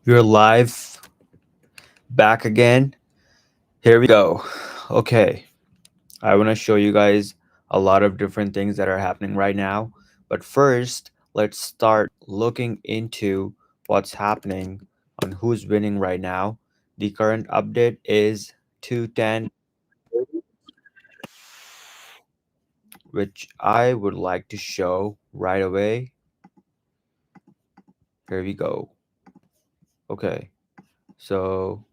We're live back again. Here we go. Okay, I want to show you guys a lot of different things that are happening right now. But first, let's start looking into what's happening on who's winning right now. The current update is 210, which I would like to show right away. Here we go. Okay, so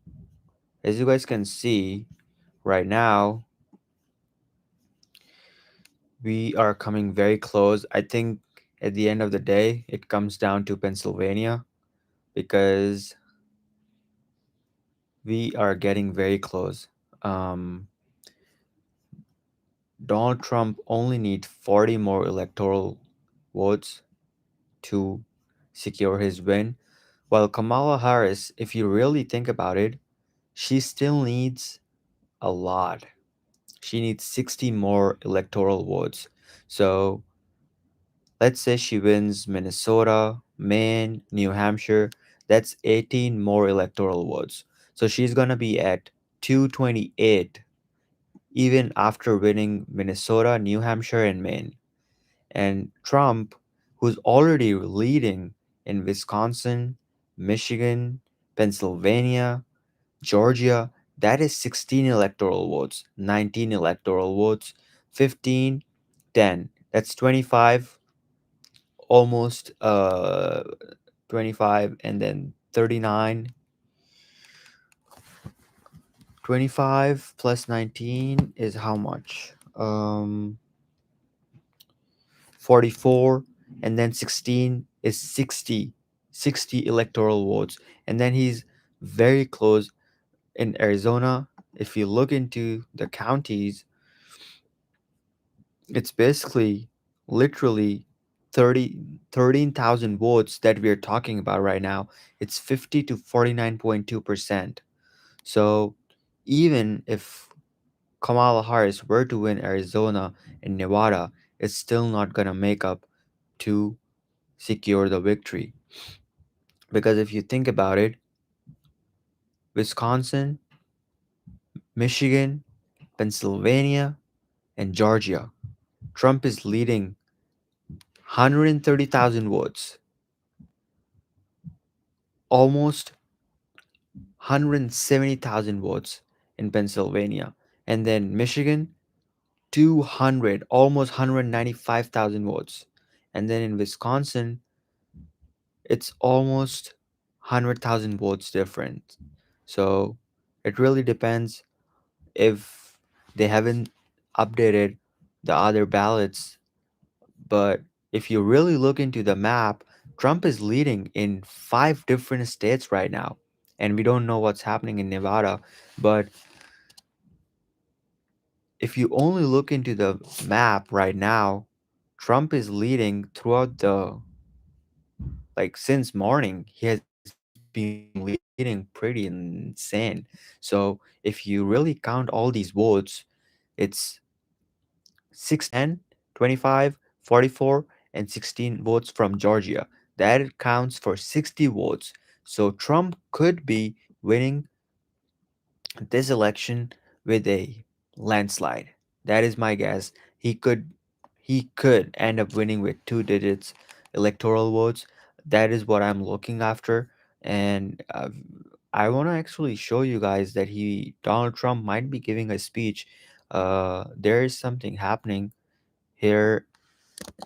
as you guys can see right now, we are coming very close. I think at the end of the day, it comes down to Pennsylvania because we are getting very close. Um, Donald Trump only needs 40 more electoral votes to secure his win, while Kamala Harris, if you really think about it, she still needs a lot. She needs 60 more electoral votes. So let's say she wins Minnesota, Maine, New Hampshire. That's 18 more electoral votes. So she's going to be at 228 even after winning Minnesota, New Hampshire, and Maine. And Trump, who's already leading in Wisconsin, Michigan, Pennsylvania, Georgia, that is 16 electoral votes, 19 electoral votes, 15, 10. That's 25, almost 25, and then 39. 25 plus 19 is how much? 44, and then 16 is 60, 60 electoral votes. And then he's very close in Arizona. If you look into the counties, it's basically literally 30 13,000 votes that we're talking about right now. It's 50 to 49.2%. So even if Kamala Harris were to win Arizona and Nevada, it's still not going to make up to secure the victory. Because if you think about it, Wisconsin, Michigan, Pennsylvania, and Georgia, Trump is leading 130,000 votes, almost 170,000 votes in Pennsylvania. And then Michigan, 200, almost 195,000 votes. And then in Wisconsin, it's almost 100,000 votes different. So it really depends if they haven't updated the other ballots. But if you really look into the map, Trump is leading in five different states right now. And we don't know what's happening in Nevada. But if you only look into the map right now, Trump is leading throughout the, like, since morning. He has been leading pretty insane. So if you really count all these votes, it's 6, 10, 25, 44, and 16 votes from Georgia. That counts for 60 votes. So Trump could be winning this election with a landslide. That is my guess. He could end up winning with two digits electoral votes. That is what I'm looking after, and I want to actually show you guys that he Donald Trump might be giving a speech. There is something happening here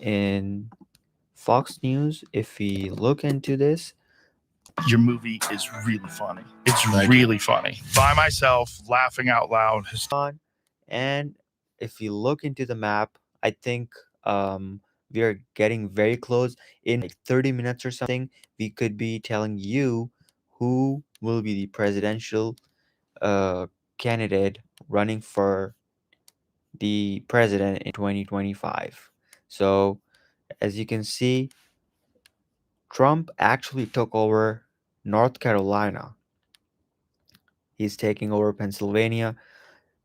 in Fox News. If we look into this, Your movie is really funny. It's Thank you. really funny. By myself, laughing out loud. on. And if you look into the map, I think we are getting very close. In like 30 minutes or something, we could be telling you who will be the presidential uh, candidate running for the president in 2025. So, as you can see, Trump actually took over North Carolina. He's taking over Pennsylvania,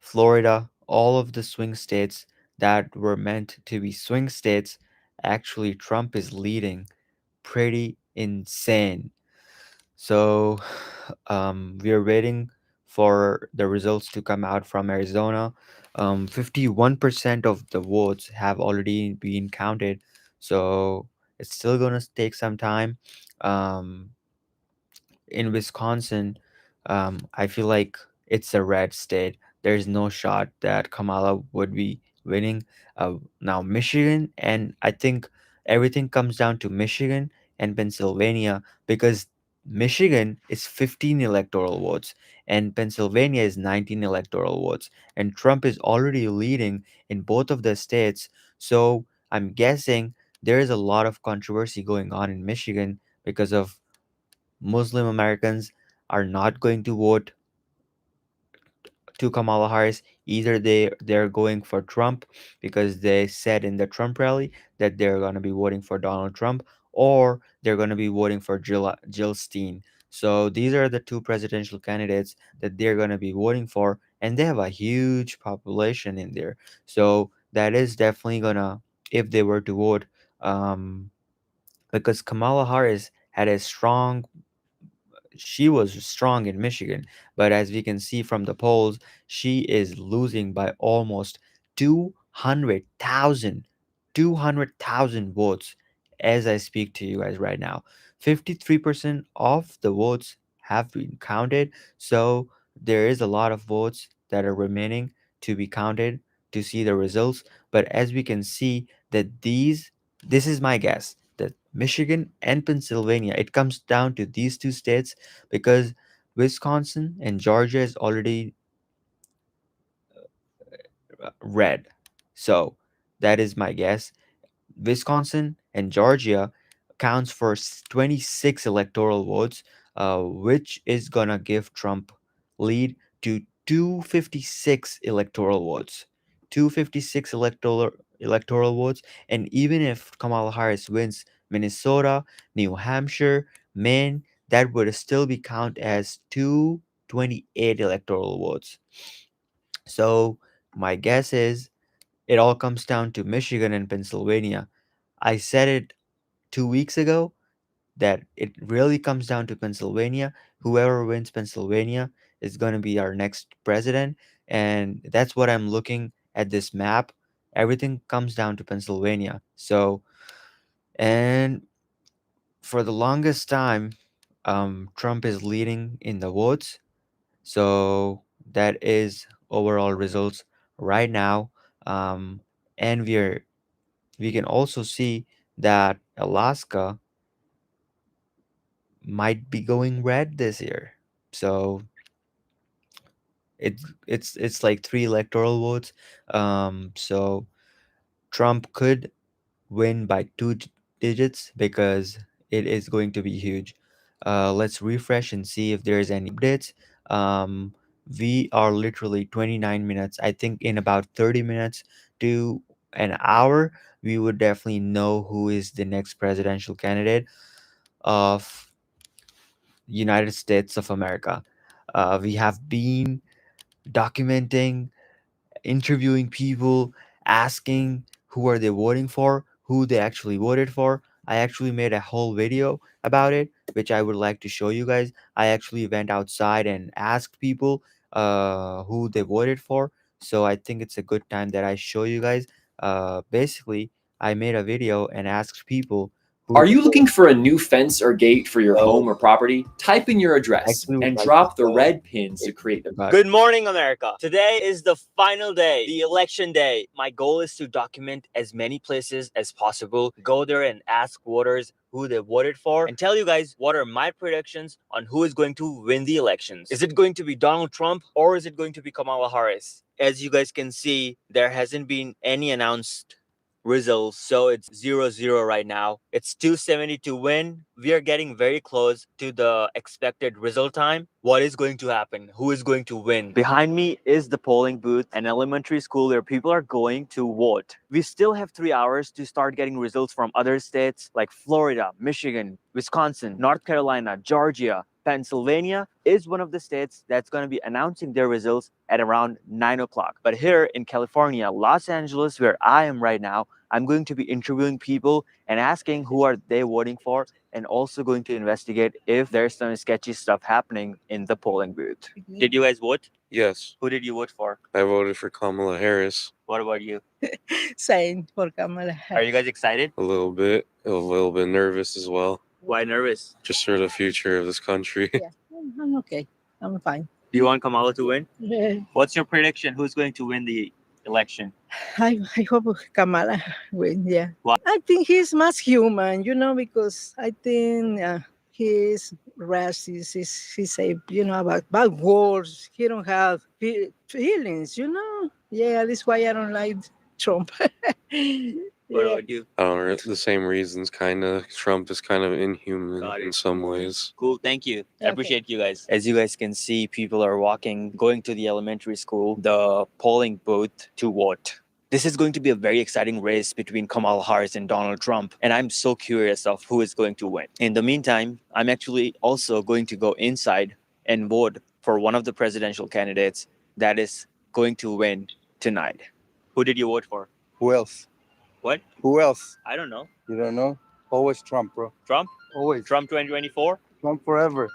Florida, all of the swing states that were meant to be swing states. Actually, Trump is leading pretty insane. So we are waiting for the results to come out from Arizona. 51% of the votes have already been counted, so it's still gonna take some time. Um, in Wisconsin, I feel like it's a red state. There's no shot that Kamala would be winning. Now, Michigan, and I think everything comes down to Michigan and Pennsylvania because Michigan is 15 electoral votes and Pennsylvania is 19 electoral votes, and Trump is already leading in both of the states. So I'm guessing there is a lot of controversy going on in Michigan because of Muslim Americans are not going to vote to Kamala Harris. Either they're going for Trump because they said in the Trump rally that they're going to be voting for Donald Trump, or they're going to be voting for Jill Stein. So these are the two presidential candidates that they're going to be voting for, and they have a huge population in there. So that is definitely gonna, if they were to vote, um, because Kamala Harris had a strong she was strong in Michigan, but as we can see from the polls, she is losing by almost 200,000 200,000 votes as I speak to you guys right now. 53% of the votes have been counted, so there is a lot of votes that are remaining to be counted to see the results, but as we can see that this is my guess that Michigan and Pennsylvania, it comes down to these two states because Wisconsin and Georgia is already red. So that is my guess. Wisconsin and Georgia counts for 26 electoral votes, which is gonna give Trump lead to 256 electoral votes. 256 electoral votes, and even if Kamala Harris wins Minnesota, New Hampshire, Maine, that would still be counted as 228 electoral votes. So my guess is it all comes down to Michigan and Pennsylvania. I said it 2 weeks ago that it really comes down to Pennsylvania. Whoever wins Pennsylvania is going to be our next president. And that's what I'm looking at this map. Everything comes down to Pennsylvania. So, and for the longest time, Trump is leading in the votes. So that is overall results right now. Um, and we can also see that Alaska might be going red this year. So it's like three electoral votes. So Trump could win by digits because it is going to be huge. Let's refresh and see if there's any updates. Um, we are literally 29 minutes. I think in about 30 minutes to an hour, we would definitely know who is the next presidential candidate of United States of America. We have been documenting, interviewing people, asking who are they voting for, who they actually voted for. I actually made a whole video about it, which I would like to show you guys. I actually went outside and asked people who they voted for. So I think it's a good time that I show you guys. Basically, I made a video and asked people who Are they you voted looking for a new fence or gate for your for. home or property? Type in your I address actually would and like to drop the show red pins to if create the. about Good morning, America. Today is the final day, the election day. My goal is to document as many places as possible, go there and ask voters who they voted for, and tell you guys what are my predictions on who is going to win the elections. Is it going to be Donald Trump or is it going to be Kamala Harris? As you guys can see, there hasn't been any announced results, so it's 0-0 right now. It's 270 to win. We are getting very close to the expected result time. What is going to happen? Who is going to win? Behind me is the polling booth, an elementary school where people are going to vote. We still have 3 hours to start getting results from other states like Florida, Michigan, Wisconsin, North Carolina, Georgia, Pennsylvania is one of the states that's going to be announcing their results at around 9 o'clock. But here in California, Los Angeles, where I am right now, I'm going to be interviewing people and asking who are they voting for, and also going to investigate if there's some sketchy stuff happening in the polling booth. Did you guys vote? Yes, Who did you vote for? I voted for Kamala Harris. What about you? Same for Kamala. Are you guys excited? A little bit nervous as well, Why nervous? just for the future of this country. Yeah, I'm okay. I'm fine. Do you want Kamala to win? Yeah. What's your prediction? Who's going to win the election? I hope Kamala win. Yeah. Why? I think he's much human, because I think his race he's a about wars. He don't have feelings. Yeah, that's why I don't like Trump. What Yeah. about you? I don't know, the same reasons, kind of. Trump is kind of inhuman Got it. in some ways. Cool, thank you. I Okay. appreciate you guys. As you guys can see, people are going to the elementary school, the polling booth to vote. This is going to be a very exciting race between Kamala Harris and Donald Trump, and I'm so curious of who is going to win. In the meantime, I'm actually also going to go inside and vote for one of the presidential candidates that is going to win tonight. Who did you vote for? Who else? What? Who else? I don't know. You don't know? Always Trump, bro. Trump? Always. Trump 2024? Trump forever.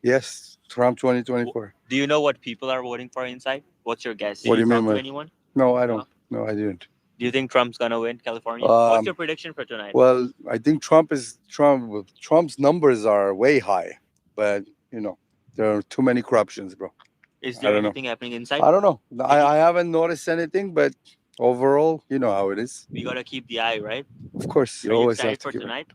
Yes, Trump 2024. Do you know what people are voting for inside? What's your guess? What do you talk mean to by- anyone? No, I don't. No, I didn't. Do you think Trump's gonna win California? What's Um, your prediction for tonight? Well, I think Trump. Trump's numbers are way high, but there are too many corruptions, bro. Is I there don't know. anything happening inside? I don't know. I haven't noticed anything, but overall, you know how it is. We gotta keep the eye, right? Of course, you Are you always have excited to for keep it. tonight?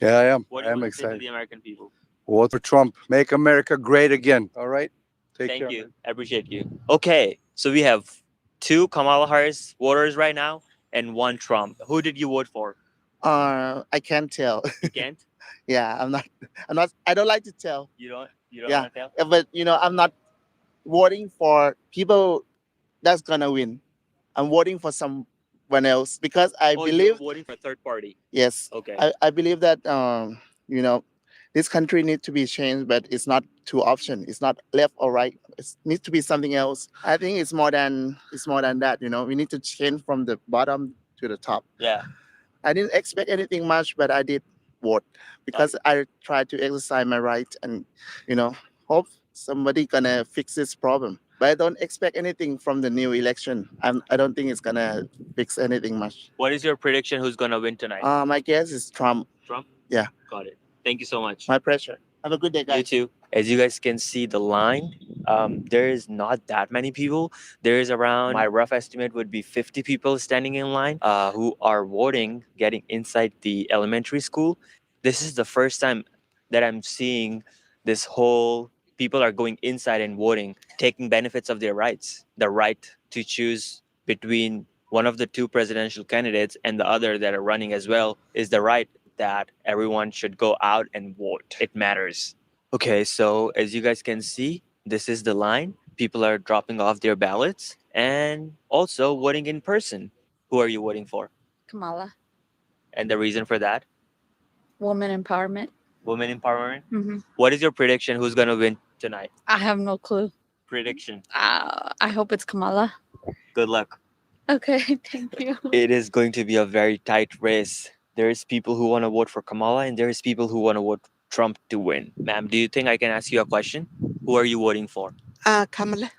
Yeah, I am. What do I you am want to say to excited. the American people? Vote for Trump. Make America great again. All right. Take Thank care. you. I appreciate you. Okay, so we have 2 Kamala Harris voters right now and 1 Trump. Who did you vote for? I can't tell. You can't? Yeah, I don't like to tell. You don't Yeah. wanna tell? But I'm not voting for people that's gonna win. I'm voting for someone else because I Oh, believe, you're voting for a third party. yes, Okay. I believe that this country needs to be changed, but it's not two options. It's not left or right. It needs to be something else. I think it's more than that. We need to change from the bottom to the top. Yeah. I didn't expect anything much, but I did vote because I tried to exercise my right and, hope somebody gonna fix this problem. But I don't expect anything from the new election. I don't think it's gonna fix anything much. What is your prediction? Who's gonna win tonight? My guess is Trump. Trump? Yeah. Got it. Thank you so much. My pleasure. Have a good day, You guys. too. As you guys can see the line, there is not that many people. There is around, my rough estimate would be 50 people standing in line who are voting, getting inside the elementary school. This is the first time that I'm seeing this whole people are going inside and voting, taking benefits of their rights. The right to choose between one of the 2 presidential candidates and the other that are running as well is the right that everyone should go out and vote. It matters. Okay, so as you guys can see, this is the line. People are dropping off their ballots and also voting in person. Who are you voting for? Kamala, And the reason for that? woman empowerment. Women empowerment. hmm What is your prediction? Who's going to win tonight? I have no clue. Prediction. I hope it's Kamala. Good luck. Okay, thank you. It is going to be a very tight race. There's people who want to vote for Kamala and there's people who want to vote Trump to win. Ma'am, do you think I can ask you a question? Who are you voting for? Kamala,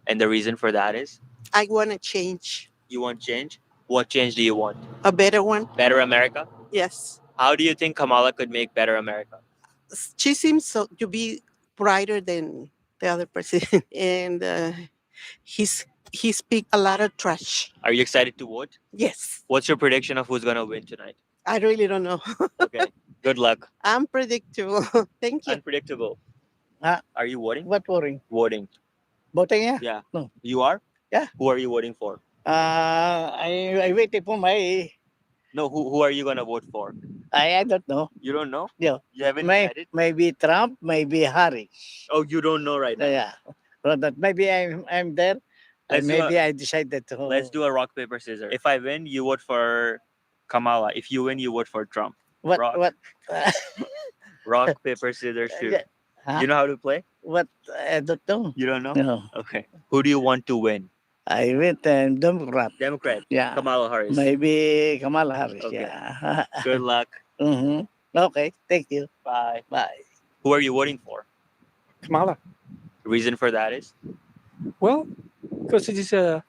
And the reason for that is I want to change you want change? What change do you want? a better one. Better America? Yes. How do you think Kamala could make better America? She seems to be brighter than the other president. And he speak a lot of trash. Are you excited to vote? Yes. What's your prediction of who's going to win tonight? I really don't know. Okay. Good luck. I'm predictable. Thank you. Unpredictable. Ah. Are you voting? What voting? Voting. Voting, yeah. Yeah. No. You are? Yeah. Who are you voting for? I waited for my. No, who are you going to vote for? I don't know. You don't know? Yeah. You haven't decided? Maybe Trump, maybe Harris. Oh, you don't know right now. Yeah. But maybe I'm there. Let's do Maybe I decided to. Let's do a rock, paper, scissors. If I win, you vote for Kamala. If you win, you vote for Trump. What? rock. What? Rock, paper, scissors, shoot. You know how to play? What? I don't know. You don't know? No. Okay. Who do you want to win? I went Democrat. Democrat. Yeah. Kamala Harris. Maybe Kamala Harris. Okay. Yeah. Good luck. Mm-hmm. Okay. Thank you. Bye. Bye. Who are you voting for? Kamala. Reason for that is? Well, because it is a,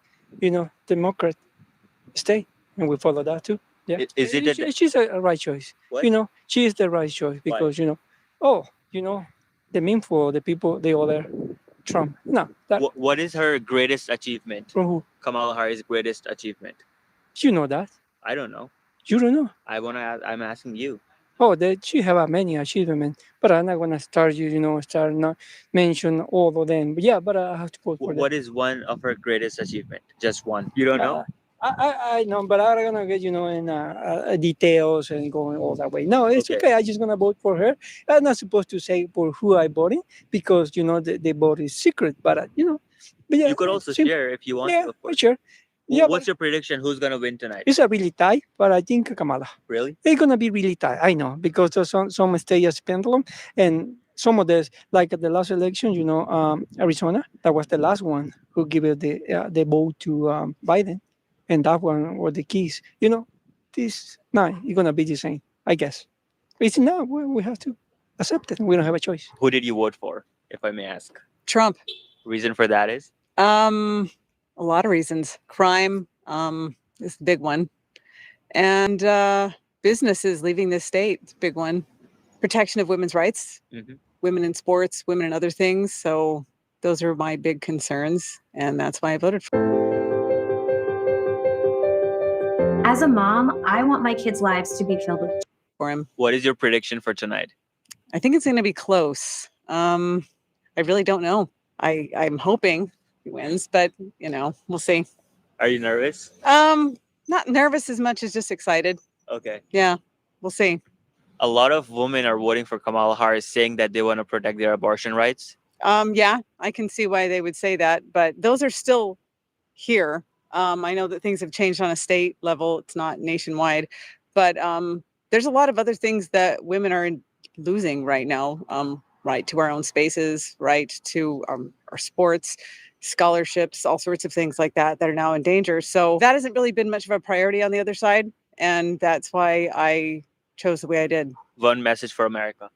Democrat state, and we follow that too. Yeah. Is it a, She's a right choice. what? She is the right choice Why? because the mean for the people they all there, Trump. No, that What is her greatest achievement? from who? Kamala Harris' greatest achievement? You know that. I don't know. You don't know. I'm asking you. Oh, that she have a many achievements, but I'm not gonna start start not mention all of them. But yeah, but I have to vote for What is one of her greatest achievement? Just one. You don't know? I know, but I'm not gonna get in details and going all that way. No, it's Okay. okay. I'm just gonna vote for her. I'm not supposed to say for who I voting because the vote is secret. But but yeah, You could also simple. share if you want Yeah, to, of for course. sure. Yeah, What's your prediction? Who's gonna win tonight? it's a really tight, but I think Kamala. Really? It's gonna be really tight. I know because there's some stay as pendulum, and some of this, like at the last election, Arizona, that was the last one who gave it the vote to Biden, and that one were the keys. This now it's gonna be the same, I guess. It's now we have to accept it. We don't have a choice. Who did you vote for, if I may ask? Trump. Reason for that is? A lot of reasons. Crime is the big one. And businesses leaving the state, it's a big one. Protection of women's rights, Mhm. women in sports, women in other things. So those are my big concerns. And that's why I voted for. As a mom, I want my kids' lives to be filled with him. What is your prediction for tonight? I think it's going to be close. I really don't know. I'm hoping he wins, but we'll see. Are you nervous? Not nervous as much as just excited. Okay. Yeah, we'll see. A lot of women are voting for Kamala Harris, saying that they want to protect their abortion rights. Yeah, I can see why they would say that, but those are still here. I know that things have changed on a state level. It's not nationwide, but there's a lot of other things that women are losing right now. Right to our own spaces, right to our sports, scholarships, all sorts of things like that are now in danger. So that hasn't really been much of a priority on the other side. And that's why I chose the way I did. One message for America.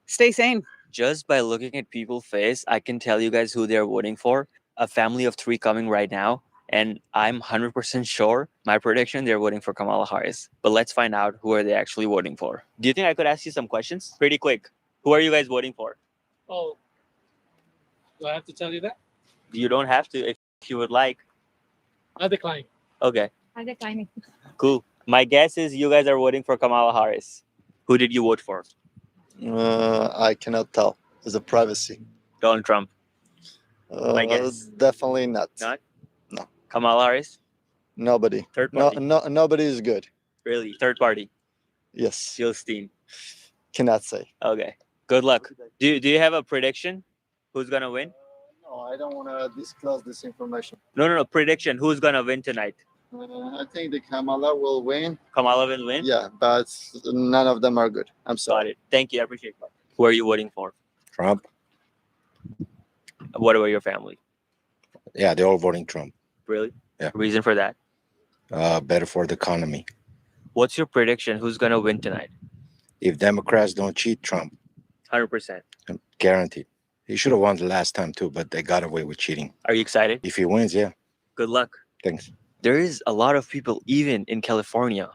Stay sane. Just by looking at people's face, I can tell you guys who they're voting for. A family of 3 coming right now. And I'm 100% sure, my prediction, they're voting for Kamala Harris. But let's find out who are they actually voting for. Do you think I could ask you some questions? Pretty quick. Who are you guys voting for? Oh, do I have to tell you that? You don't have to if you would like. I decline. Okay, I'm declining. cool. My guess is you guys are voting for Kamala Harris. Who did you vote for? I cannot tell. It's a privacy. Donald Trump. My guess. Definitely not. Not? No. Kamala Harris? Nobody. Third No, party? nobody is good. Really? Third party? Yes. Steelstein. Cannot say. Okay. Good luck. Do you have a prediction? Who's gonna win? No, I don't want to disclose this information. No. Prediction. Who's gonna win tonight? I think the Kamala will win. Kamala will win? Yeah, but none of them are good. I'm Got sorry. it. Thank you. I appreciate it. Who are you voting for? Trump. What about your family? Yeah, they're all voting Trump. Really? Yeah. Reason for that? Better for the economy. What's your prediction? Who's gonna win tonight? If Democrats don't cheat, Trump, 100%. guaranteed. He should have won the last time too, but they got away with cheating. Are you excited? If he wins, yeah. Good luck. Thanks. There is a lot of people, even in California,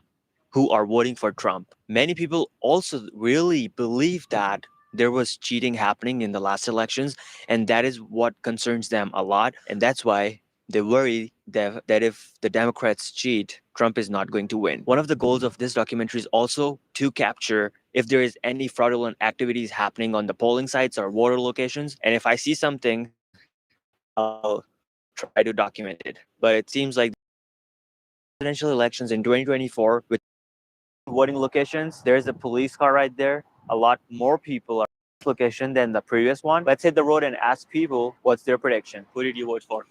who are voting for Trump. Many people also really believe that there was cheating happening in the last elections, and that is what concerns them a lot. And that's why they worry that if the Democrats cheat, Trump is not going to win. One of the goals of this documentary is also to capture if there is any fraudulent activities happening on the polling sites or voter locations. And if I see something, I'll try to document it. But it seems like presidential elections in 2024 with voting locations, there's a police car right there. A lot more people are at this location than the previous one. Let's hit the road and ask people what's their prediction. Who did you vote for?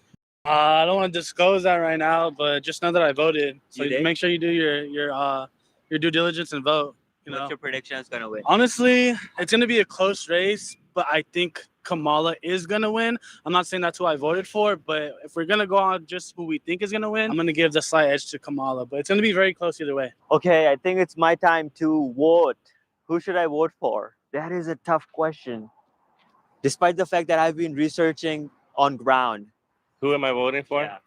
I don't want to disclose that right now, but just know that I voted. So You did? make sure you do your due diligence and vote. What's your prediction is gonna win? Honestly, it's gonna be a close race, but I think Kamala is gonna win. I'm not saying that's who I voted for, but if we're gonna go on just who we think is gonna win, I'm gonna give the slight edge to Kamala. But it's gonna be very close either way. Okay, I think it's my time to vote. Who should I vote for? That is a tough question. Despite the fact that I've been researching on ground. Who am I voting for? Yeah.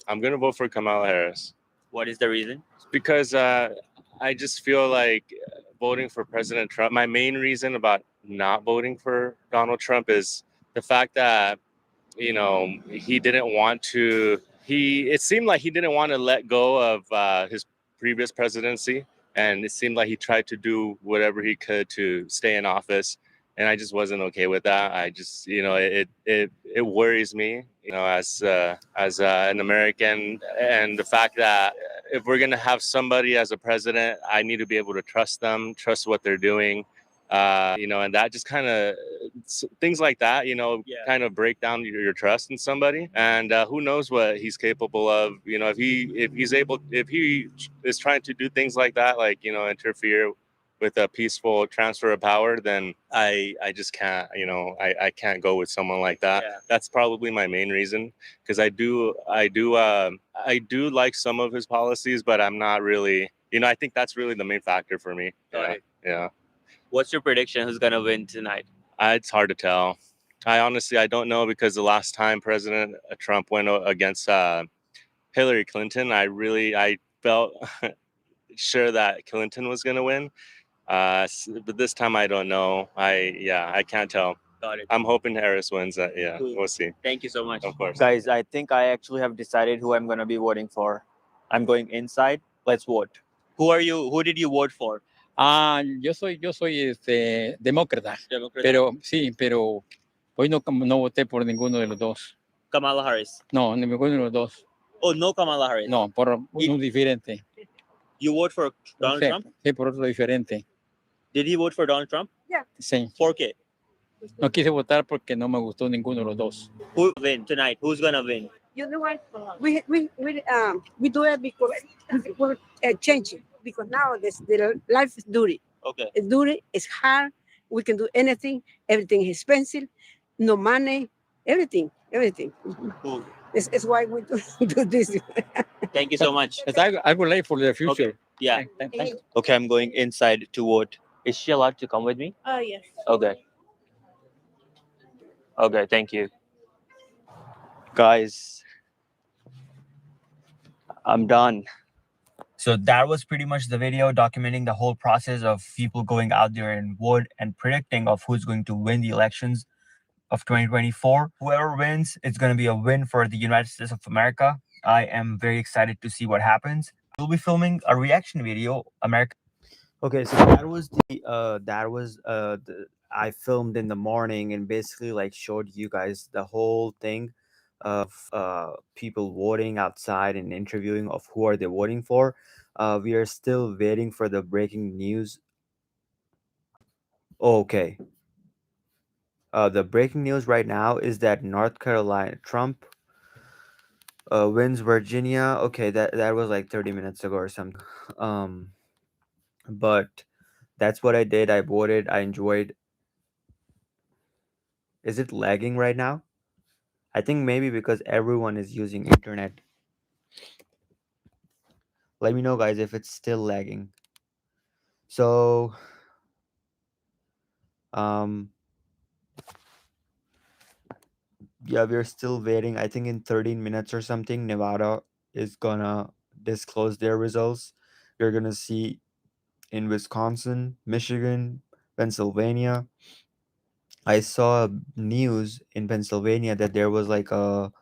I'm gonna vote for Kamala Harris What is the reason? because I just feel like voting for President Trump. My main reason about not voting for Donald Trump is the fact that he didn't want to. It seemed like he didn't want to let go of his previous presidency, and it seemed like he tried to do whatever he could to stay in office. And I just wasn't okay with that. I just, it worries me, as an American, and the fact that if we're gonna have somebody as a president, I need to be able to trust them, trust what they're doing, and that just kind of things like that, kind of break down your trust in somebody. And who knows what he's capable of, if he is trying to do things like that, like, interfere with a peaceful transfer of power, then I just can't, I can't go with someone like that. Yeah. That's probably my main reason, because I do like some of his policies, but I'm not really, I think that's really the main factor for me. Got it. Yeah. What's your prediction? Who's gonna win tonight? It's hard to tell. I don't know, because the last time President Trump went against Hillary Clinton, I felt sure that Clinton was going to win. But this time I don't know. I can't tell. Got it. I'm hoping Harris wins. Yeah, Cool. we'll see. Thank you so much. Of course. Guys, I think I actually have decided who I'm gonna be voting for. I'm going inside. Let's vote. Who are you? Who did you vote for? Yo soy demócrata, Democrat? pero hoy no voté por ninguno de los dos. Kamala Harris. No, ninguno de los dos. Oh, no Kamala Harris. No, por uno diferente. You vote for Donald Sí, Trump? sí, por otro diferente. Did he vote for Donald Trump? Sí. ¿Por qué? No quise votar porque no me gustó ninguno de los dos. Who will win tonight? Who's gonna win? You know what? We do it because we're changing. Because now the life is dirty. Okay. It's dirty. It's hard. We can do anything. Everything is expensive. No money. Everything. Cool. It's why we do this. Thank you so much. It's algo late for the future. Okay. Yeah. Thanks. Okay, I'm going inside to vote. Is she allowed to come with me? Oh, yes. Okay. Okay, thank you. Guys, I'm done. So that was pretty much the video documenting the whole process of people going out there and vote and predicting of who's going to win the elections of 2024. Whoever wins, it's going to be a win for the United States of America. I am very excited to see what happens. We'll be filming a reaction video, America. Okay, so that was I filmed in the morning and basically like showed you guys the whole thing of people voting outside and interviewing of who are they voting for. We are still waiting for the breaking news. Okay. The breaking news right now is that North Carolina Trump wins Virginia. Okay, that was like 30 minutes ago or something. But that's what I did. I voted. I enjoyed. Is it lagging right now? I think maybe because everyone is using internet. Let me know, guys, if it's still lagging. So, yeah, we're still waiting. I think in 13 minutes or something, Nevada is gonna disclose their results. You're gonna see in Wisconsin, Michigan, Pennsylvania. I saw news in Pennsylvania that there was like a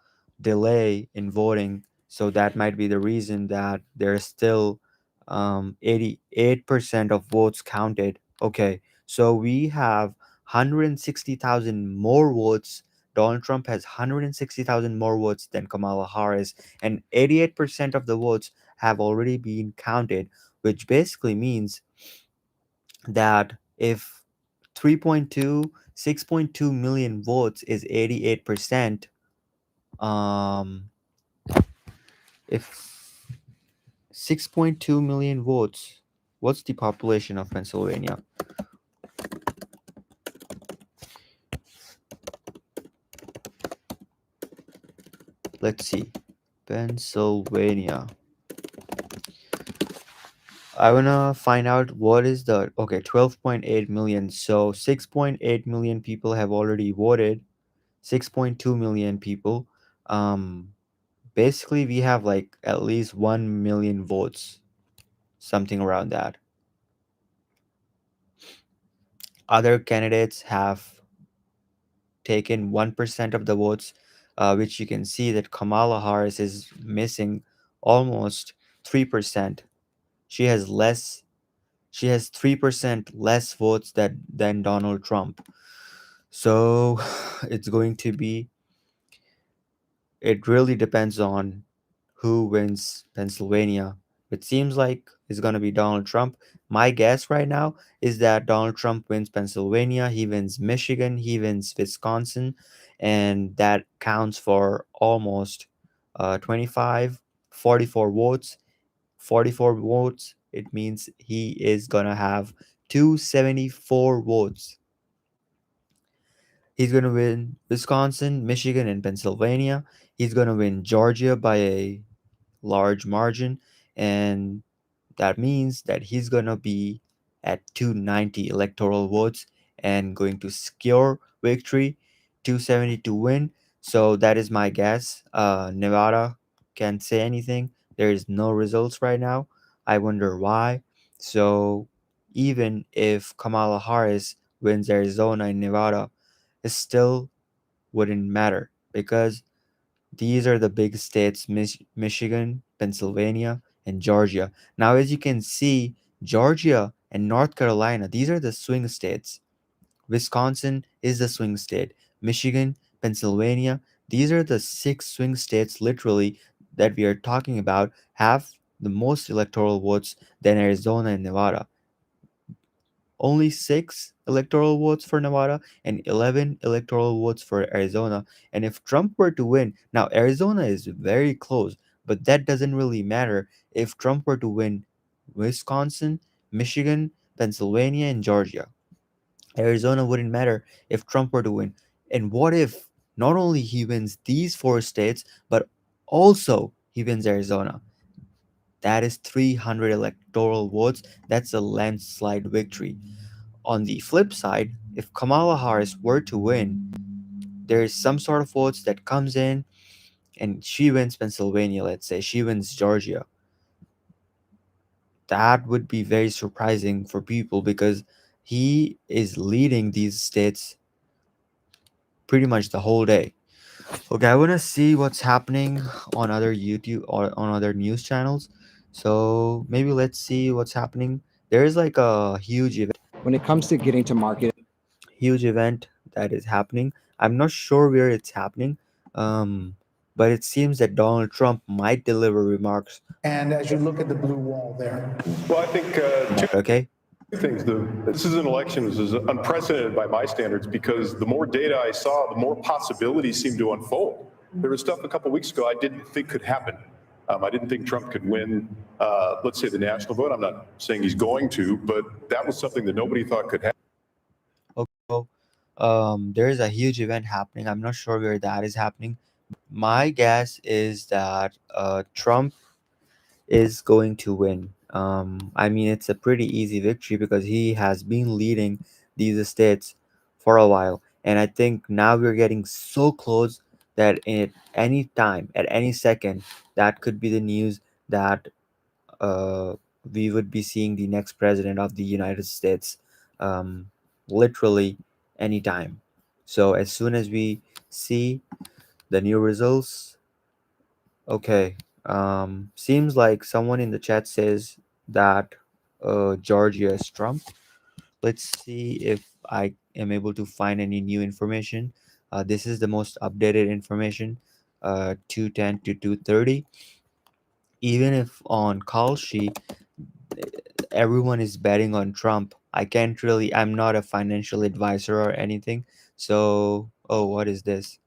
delay in voting, so that might be the reason that there's still 88% of votes counted. Okay, so we have 160,000 more votes. Donald Trump has 160,000 more votes than Kamala Harris, and 88% of the votes have already been counted, which basically means that if 6.2 million votes is 88%, if 6.2 million votes, what's the population of Pennsylvania? Let's see. Pennsylvania. I wanna find out what is the 12.8 million. So 6.8 million people have already voted. 6.2 million people. Um, Basically, we have like at least 1 million votes, something around that. Other candidates have taken 1% of the votes, which you can see that Kamala Harris is missing almost 3%. She has less. She has 3% less votes than Donald Trump. So it's going to be. It really depends on who wins Pennsylvania. It seems like it's going to be Donald Trump. My guess right now is that Donald Trump wins Pennsylvania, he wins Michigan, he wins Wisconsin, and that counts for almost 25, 44 votes. 44 votes, it means he is going to have 274 votes. He's going to win Wisconsin, Michigan, and Pennsylvania. He's going to win Georgia by a large margin, and that means that he's gonna be at 290 electoral votes and going to secure victory, 270 to win. So that is my guess. Nevada can't say anything. There is no results right now. I wonder why. So even if Kamala Harris wins Arizona and Nevada, it still wouldn't matter because these are the big states: Michigan, Pennsylvania, and Georgia. Now, as you can see, Georgia and North Carolina, these are the swing states. Wisconsin is the swing state. Michigan, Pennsylvania, these are the six swing states literally that we are talking about have the most electoral votes than Arizona and Nevada. Only 6 electoral votes for Nevada and 11 electoral votes for Arizona. And if Trump were to win, now Arizona is very close, but that doesn't really matter. If Trump were to win Wisconsin, Michigan, Pennsylvania, and Georgia, Arizona wouldn't matter if Trump were to win. And what if not only he wins these four states, but also he wins Arizona? That is 300 electoral votes. That's a landslide victory. On the flip side, if Kamala Harris were to win, there is some sort of votes that comes in and she wins Pennsylvania, let's say, she wins Georgia. That would be very surprising for people because he is leading these states pretty much the whole day. Okay, I want to see what's happening on other YouTube or on other news channels. So maybe let's see what's happening. There is like a huge event. When it comes to getting to market, Huge event that is happening. I'm not sure where it's happening, but it seems that Donald Trump might deliver remarks. And as you look at the blue wall there. Well, I think Okay, two things. This is an election that is unprecedented by my standards because the more data I saw, the more possibilities seemed to unfold. There was stuff a couple weeks ago I didn't think could happen. I didn't think Trump could win, let's say, the national vote. I'm not saying he's going to, but that was something that nobody thought could happen. okay. There is a huge event happening. I'm not sure where that is happening. My guess is that Trump is going to win. I mean, it's a pretty easy victory because he has been leading these states for a while. And I think now we're getting so close that at any time, at any second, that could be the news that uh, we would be seeing the next president of the United States, um, literally anytime. So as soon as we see the new results, okay. Seems like someone in the chat says that Georgia is Trump. Let's see if I am able to find any new information. This is the most updated information, 210 to 230. Even if on Kalshi, everyone is betting on Trump, I can't really, I'm not a financial advisor or anything. So, oh, what is this?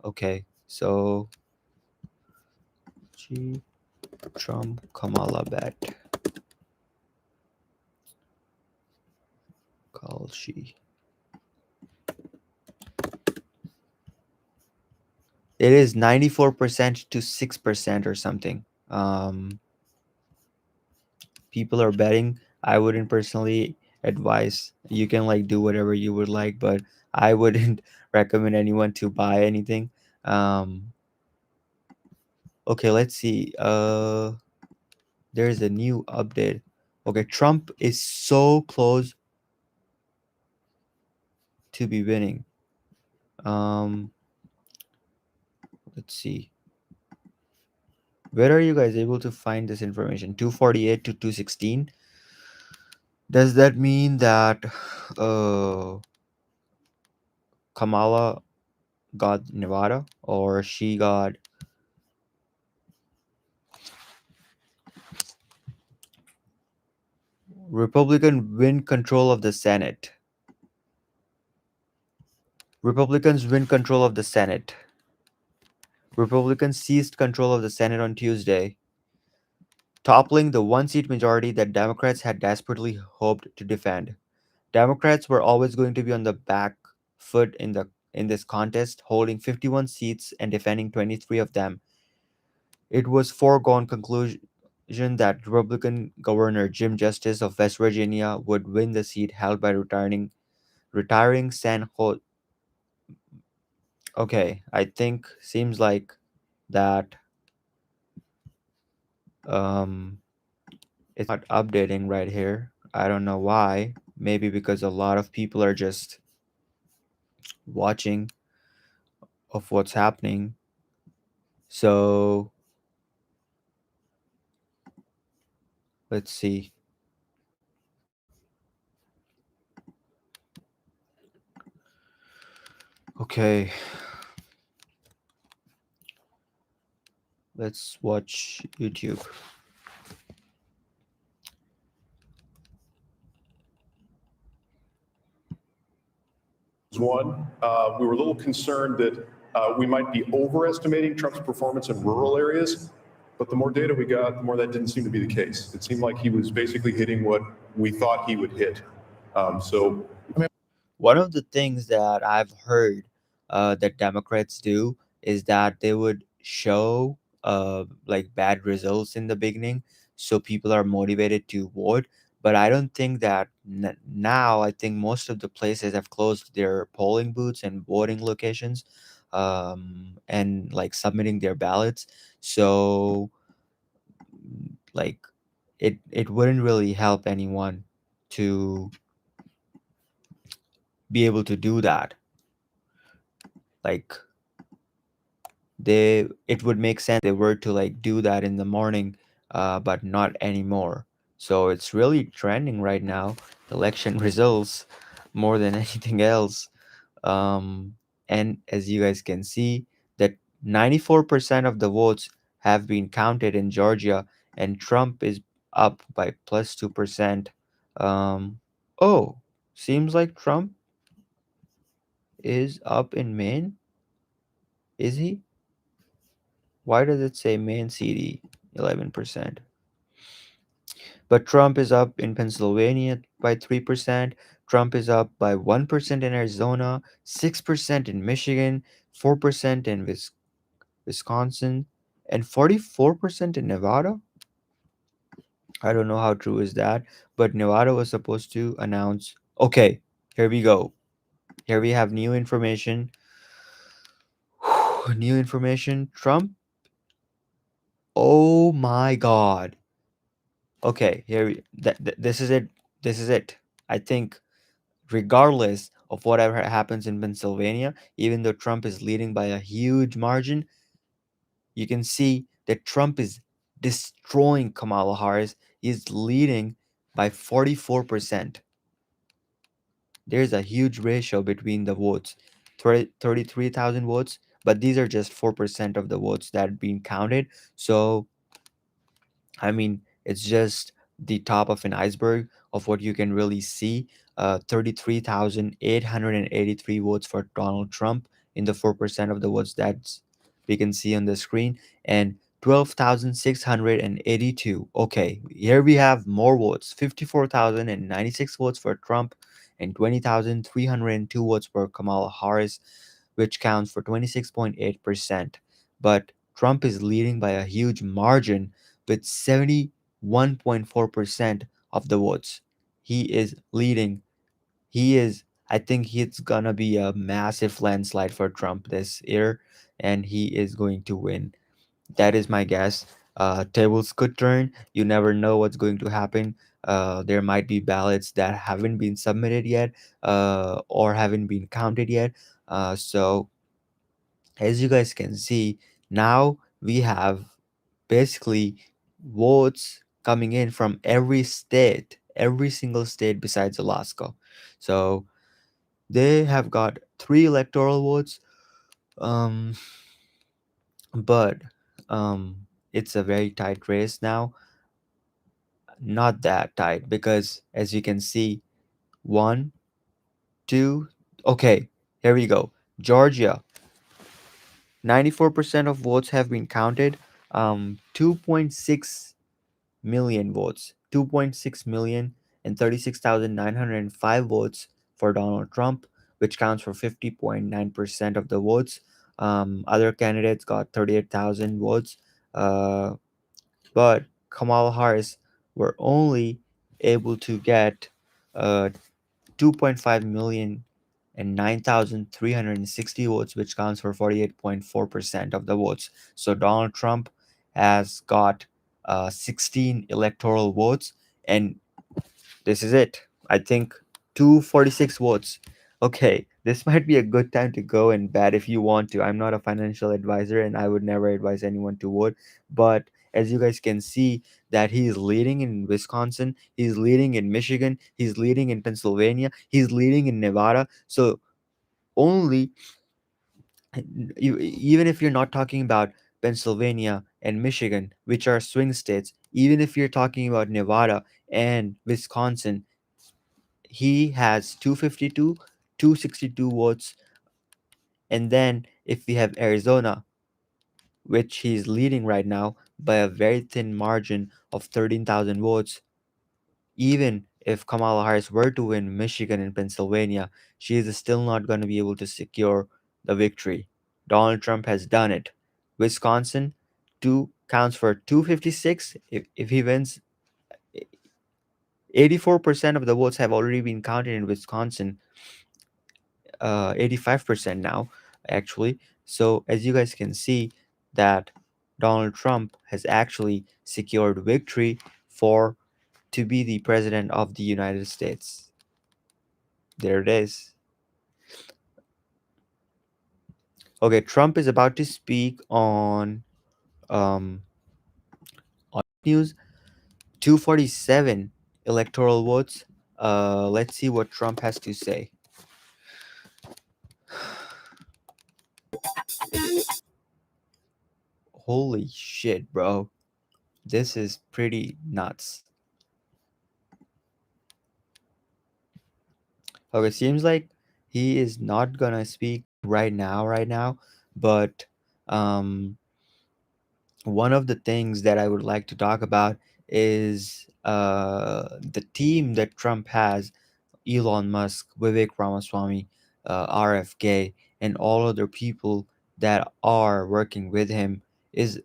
Okay, so G Trump Kamala bet. Kalshi. It is 94% to 6% or something. People are betting. I wouldn't personally advise. You can like do whatever you would like, but I wouldn't recommend anyone to buy anything. Um, okay, let's see. There's a new update. Okay, Trump is so close to be winning. Um, let's see. Where are you guys able to find this information? 248 to 216. Does that mean that uh Kamala got Nevada or she got Republican win control of the Senate? Republicans win control of the Senate. Republicans seized control of the Senate on Tuesday, toppling the one seat majority that Democrats had desperately hoped to defend. Democrats were always going to be on the back foot in this contest, holding 51 seats and defending 23 of them. It was foregone conclusion that Republican Governor Jim Justice of West Virginia would win the seat held by retiring San Jose. Okay, I think seems like that um it's not updating right here. I don't know why. Maybe because a lot of people are just watching of what's happening. So let's see. Okay, let's watch YouTube. One, we were a little concerned that we might be overestimating Trump's performance in rural areas, but the more data we got, the more that didn't seem to be the case. It seemed like he was basically hitting what we thought he would hit. One of the things that I've heard that Democrats do is that they would show like bad results in the beginning, so people are motivated to vote. But I don't think that now. I think most of the places have closed their polling booths and voting locations, and like submitting their ballots. So like it wouldn't really help anyone to be able to do that. Like it would make sense they were to like do that in the morning, but not anymore. So it's really trending right now, election results more than anything else. And as you guys can see, that 94% of the votes have been counted in Georgia, and Trump is up by plus 2%. Oh, seems like Trump is up in Maine. Is he? Why does it say Maine CD 11%? But Trump is up in Pennsylvania by 3%. Trump is up by 1% in Arizona, 6% in Michigan, 4% in Wisconsin, and 44% in Nevada. I don't know how true is that, but Nevada was supposed to announce. Okay, here we go. Here we have new information. New information. Trump. Oh my God. Okay, this is it. This is it. I think regardless of whatever happens in Pennsylvania, even though Trump is leading by a huge margin, you can see that Trump is destroying Kamala Harris. He's leading by 44%. There's a huge ratio between the votes, 33,000 votes, but these are just 4% of the votes that are being counted. So I mean, it's just the top of an iceberg of what you can really see. 33,883 votes for Donald Trump in the 4% of the votes that we can see on the screen, and 12,682. Okay, here we have more votes, 54,096 votes for Trump and 20,302 votes for Kamala Harris. which counts for 26.8%. But Trump is leading by a huge margin with 71.4% of the votes. He is leading. I think it's gonna be a massive landslide for Trump this year, and he is going to win. That is my guess. Tables could turn. You never know what's going to happen. There might be ballots that haven't been submitted yet, or haven't been counted yet. So, as you guys can see, now we have basically votes coming in from every state, every single state besides Alaska. So, they have got 3 electoral votes. Um, but it's a very tight race now. Not that tight because, as you can see, one, two. Okay, here we go. Georgia, 94% of votes have been counted. 2.6 million votes, 2.6 million and 36,905 votes for Donald Trump, which counts for 50.9% of the votes. Other candidates got 38,000 votes. But Kamala Harris were only able to get 2.5 million and 9,360 votes, which counts for 48.4% of the votes. So Donald Trump has got 16 electoral votes, and this is it. I think 246 votes. Okay, this might be a good time to go and bet if you want to. I'm not a financial advisor and I would never advise anyone to vote. But as you guys can see, that he's leading in Wisconsin, he's leading in Michigan, he's leading in Pennsylvania, he's leading in Nevada. So only even if you're not talking about Pennsylvania and Michigan, which are swing states, even if you're talking about Nevada and Wisconsin, he has 252, 262 votes. And then if we have Arizona, which he's leading right now by a very thin margin of 13,000 votes, even if Kamala Harris were to win Michigan and Pennsylvania, she is still not going to be able to secure the victory. Donald Trump has done it. Wisconsin, 2 counts for 256. If he wins, 84% of the votes have already been counted in Wisconsin. 85% now, actually. So as you guys can see, that Donald Trump has actually secured victory for to be the president of the United States. There it is. Okay, Trump is about to speak um on news. 247 electoral votes. Let's see what Trump has to say. Holy shit, bro. This is pretty nuts. Okay, seems like he is not gonna speak right now, but um one of the things that I would like to talk about is the team that Trump has: Elon Musk, Vivek Ramaswamy, RFK, and all other people that are working with him is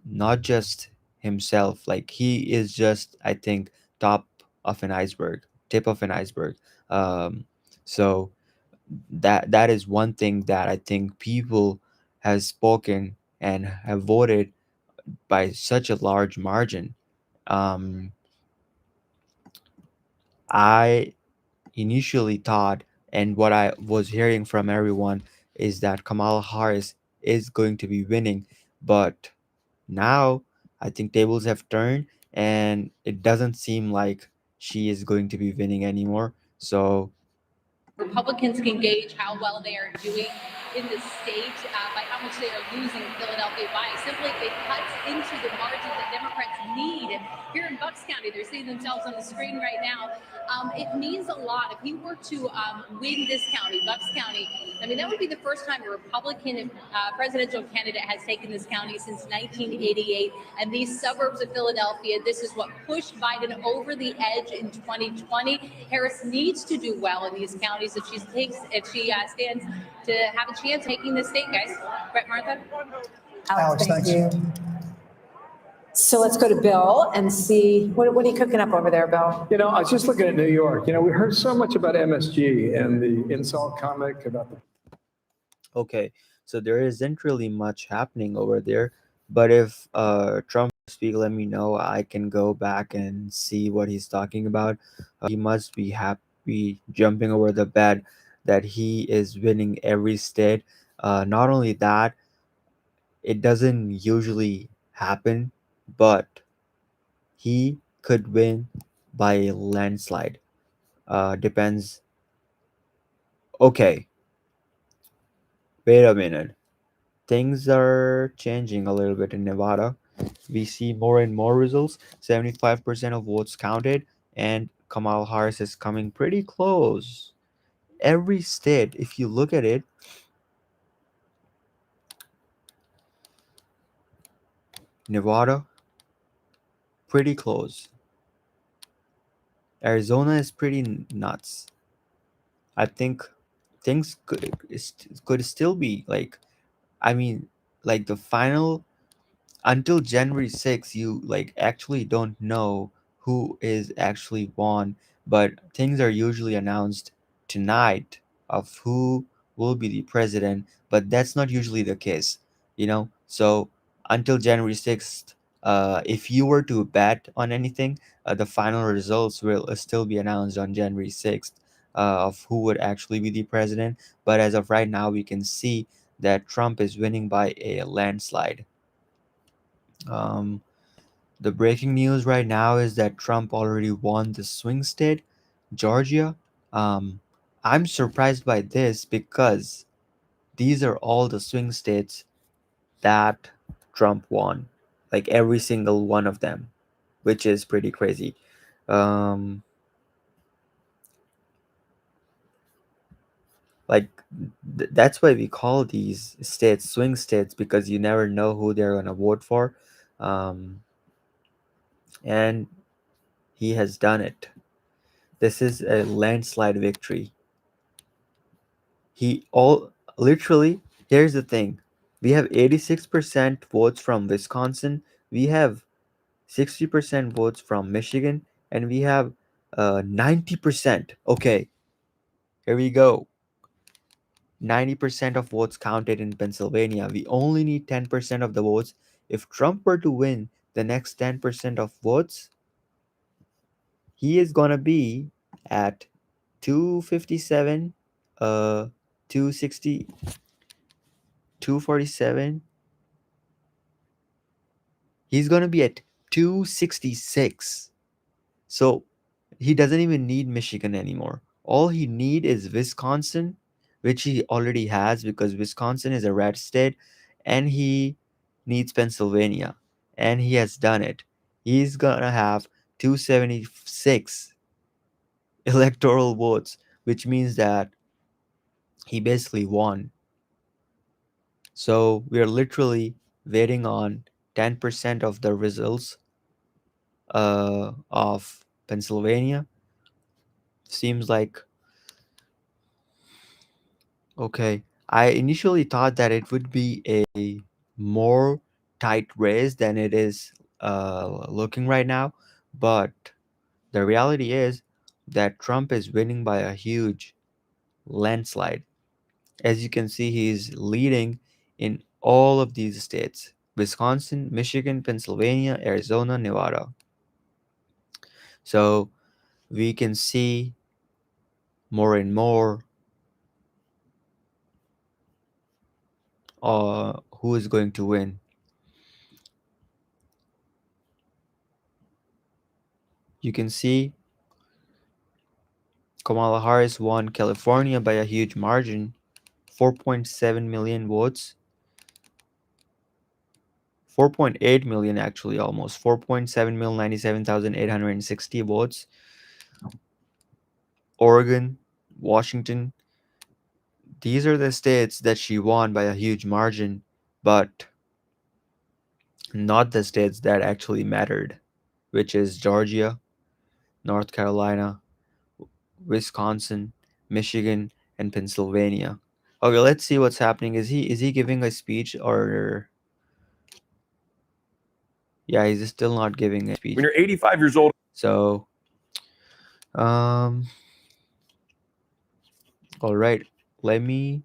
not just himself. Like, he is just, I think, top of an iceberg, tip of an iceberg. Um, so that is one thing that I think people have spoken and have voted by such a large margin. Um, I initially thought, and what I was hearing from everyone, is that Kamala Harris is going to be winning. But now I think tables have turned, and it doesn't seem like she is going to be winning anymore. So Republicans can gauge how well they are doing in the state by how much they are losing Philadelphia by. Simply, it cuts into the margin that Democrats need. Here in Bucks County, they're seeing themselves on the screen right now. It means a lot. If he were to win this county, Bucks County, I mean, that would be the first time a Republican presidential candidate has taken this county since 1988. And these suburbs of Philadelphia, this is what pushed Biden over the edge in 2020. Harris needs to do well in these counties if she stands to have a chance chance of taking this state, guys. Right, Martha? Alex, thanks. So let's go to Bill and see, what are you cooking up over there, Bill? You know, I was just looking at New York. You know, we heard so much about MSG and the insult comic about the Okay, so there isn't really much happening over there. But if Trump speak, let me know. I can go back and see what he's talking about. He must be happy jumping over the bed that he is winning every state. Not only that, it doesn't usually happen, but he could win by a landslide. Depends. Okay, wait a minute. Things are changing a little bit in Nevada. We see more and more results. 75% of votes counted, and Kamala Harris is coming pretty close. Every state, if you look at it, Nevada, pretty close. Arizona is pretty nuts. I think things could still be like, I mean, like the final until January 6th, you like actually don't know who is actually won, but things are usually announced tonight of who will be the president, but that's not usually the case, you know? So until January 6th, if you were to bet on anything, the final results will still be announced on January 6th of who would actually be the president. But as of right now, we can see that Trump is winning by a landslide. Um, the breaking news right now is that Trump already won the swing state, Georgia. Um, I'm surprised by this because these are all the swing states that Trump won, like every single one of them, which is pretty crazy. Um, like that's why we call these states swing states because you never know who they're gonna vote for, um, and he has done it. This is a landslide victory. He all literally, here's the thing. We have 86% votes from Wisconsin, we have 60% votes from Michigan, and we have 90%. Okay, here we go. 90% of votes counted in Pennsylvania. We only need 10% of the votes. If Trump were to win the next 10% of votes, he is gonna be at 257, 260, 247. He's gonna be at 266. So he doesn't even need Michigan anymore. All he need is Wisconsin, which he already has because Wisconsin is a red state, and he needs Pennsylvania, and he has done it. He's gonna have 276 electoral votes, which means that he basically won. So we're literally waiting on 10% of the results of Pennsylvania. Seems like okay. I initially thought that it would be a more tight race than it is looking right now, but the reality is that Trump is winning by a huge landslide. As you can see, he's leading in all of these states: Wisconsin, Michigan, Pennsylvania, Arizona, Nevada. So we can see more and more who is going to win. You can see Kamala Harris won California by a huge margin, 4.7 million votes. 4.8 million actually, almost 4.7 million, 97,860 votes. Oregon, Washington, these are the states that she won by a huge margin, but not the states that actually mattered, which is Georgia, North Carolina, Wisconsin, Michigan, and Pennsylvania. Okay, let's see what's happening. Is he giving a speech or yeah, he's still not giving a speech. When you're 85 years old. So all right. Let me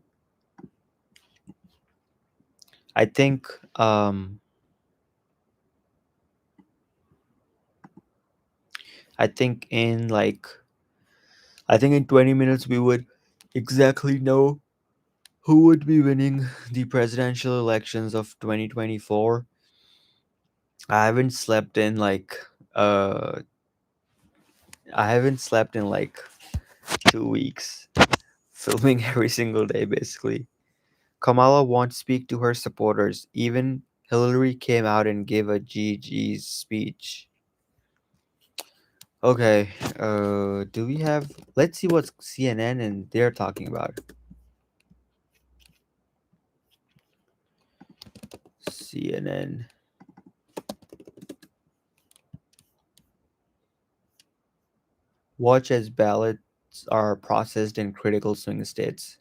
I think I think in like I think in 20 minutes we would exactly know who would be winning the presidential elections of 2024. I haven't slept in like uh I haven't slept in like 2 weeks, filming every single day basically. Kamala won't speak to her supporters. Even Hillary came out and gave a GG's speech. Okay, do we have? Let's see what CNN and they're talking about. CNN. Watch as ballots are processed in critical swing states.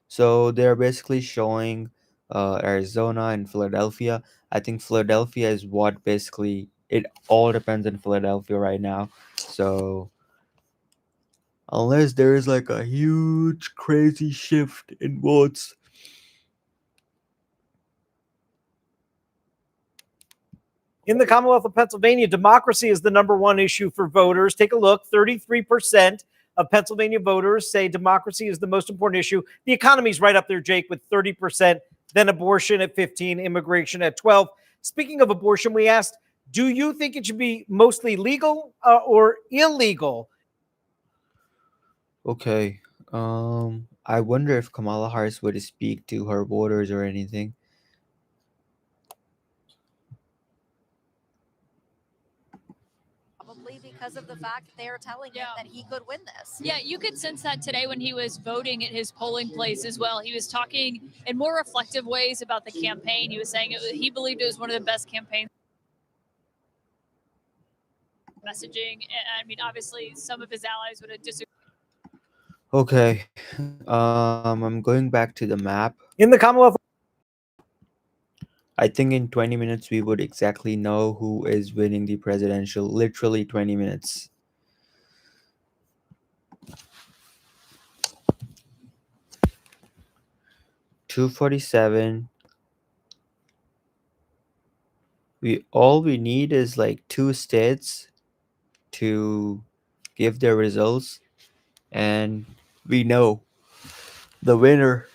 So they're basically showing Arizona and Philadelphia. I think Philadelphia is what basically it all depends on Philadelphia right now. So unless there is like a huge crazy shift in votes. In the Commonwealth of Pennsylvania, democracy is the number one issue for voters. Take a look, 33% of Pennsylvania voters say democracy is the most important issue. The economy's right up there, Jake, with 30%, then abortion at 15, immigration at 12. Speaking of abortion, we asked, do you think it should be mostly legal or illegal? Okay. I wonder if Kamala Harris would speak to her voters or anything. Probably because of the fact that they are telling him that he could win this. Yeah, you could sense that today when he was voting at his polling place as well. He was talking in more reflective ways about the campaign. He was saying he believed it was one of the best campaigns. Messaging. I mean, obviously, some of his allies would have disagreed. Okay. I'm going back to the map. In the Commonwealth. I think in 20 minutes we would exactly know who is winning the presidential. Literally 20 minutes. $247. All we need is like 2 states to give their results, and we know the winner.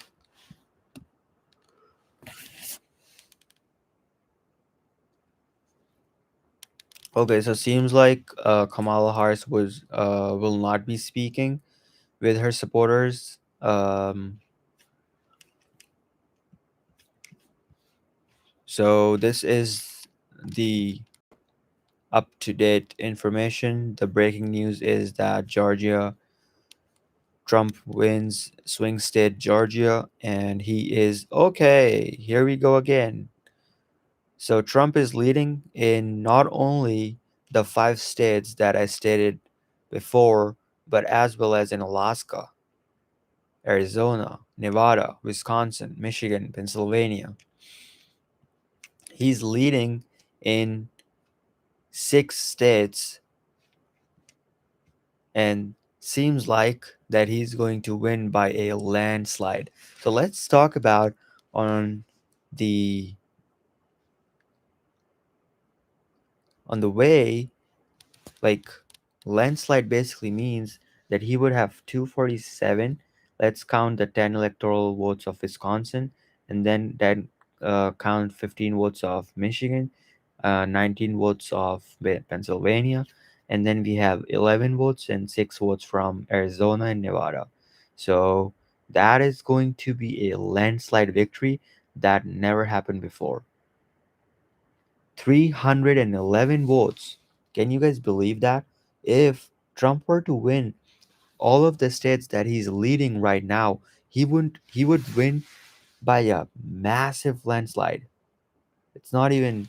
Okay, so seems like Kamala Harris will not be speaking with her supporters. So this is the up-to-date information. The breaking news is that Trump wins swing state Georgia, and he is okay. Here we go again. So Trump is leading in not only the 5 states that I stated before, but as well as in Alaska, Arizona, Nevada, Wisconsin, Michigan, Pennsylvania. He's leading in 6 states and seems like that he's going to win by a landslide. So let's talk about on the way, like landslide basically means that he would have 247. Let's count the 10 electoral votes of Wisconsin, and then count 15 votes of Michigan, 19 votes of Pennsylvania, and then we have 11 votes and 6 votes from Arizona and Nevada. So that is going to be a landslide victory that never happened before. 311 votes. Can you guys believe that? If Trump were to win all of the states that he's leading right now, he would win by a massive landslide. It's not even,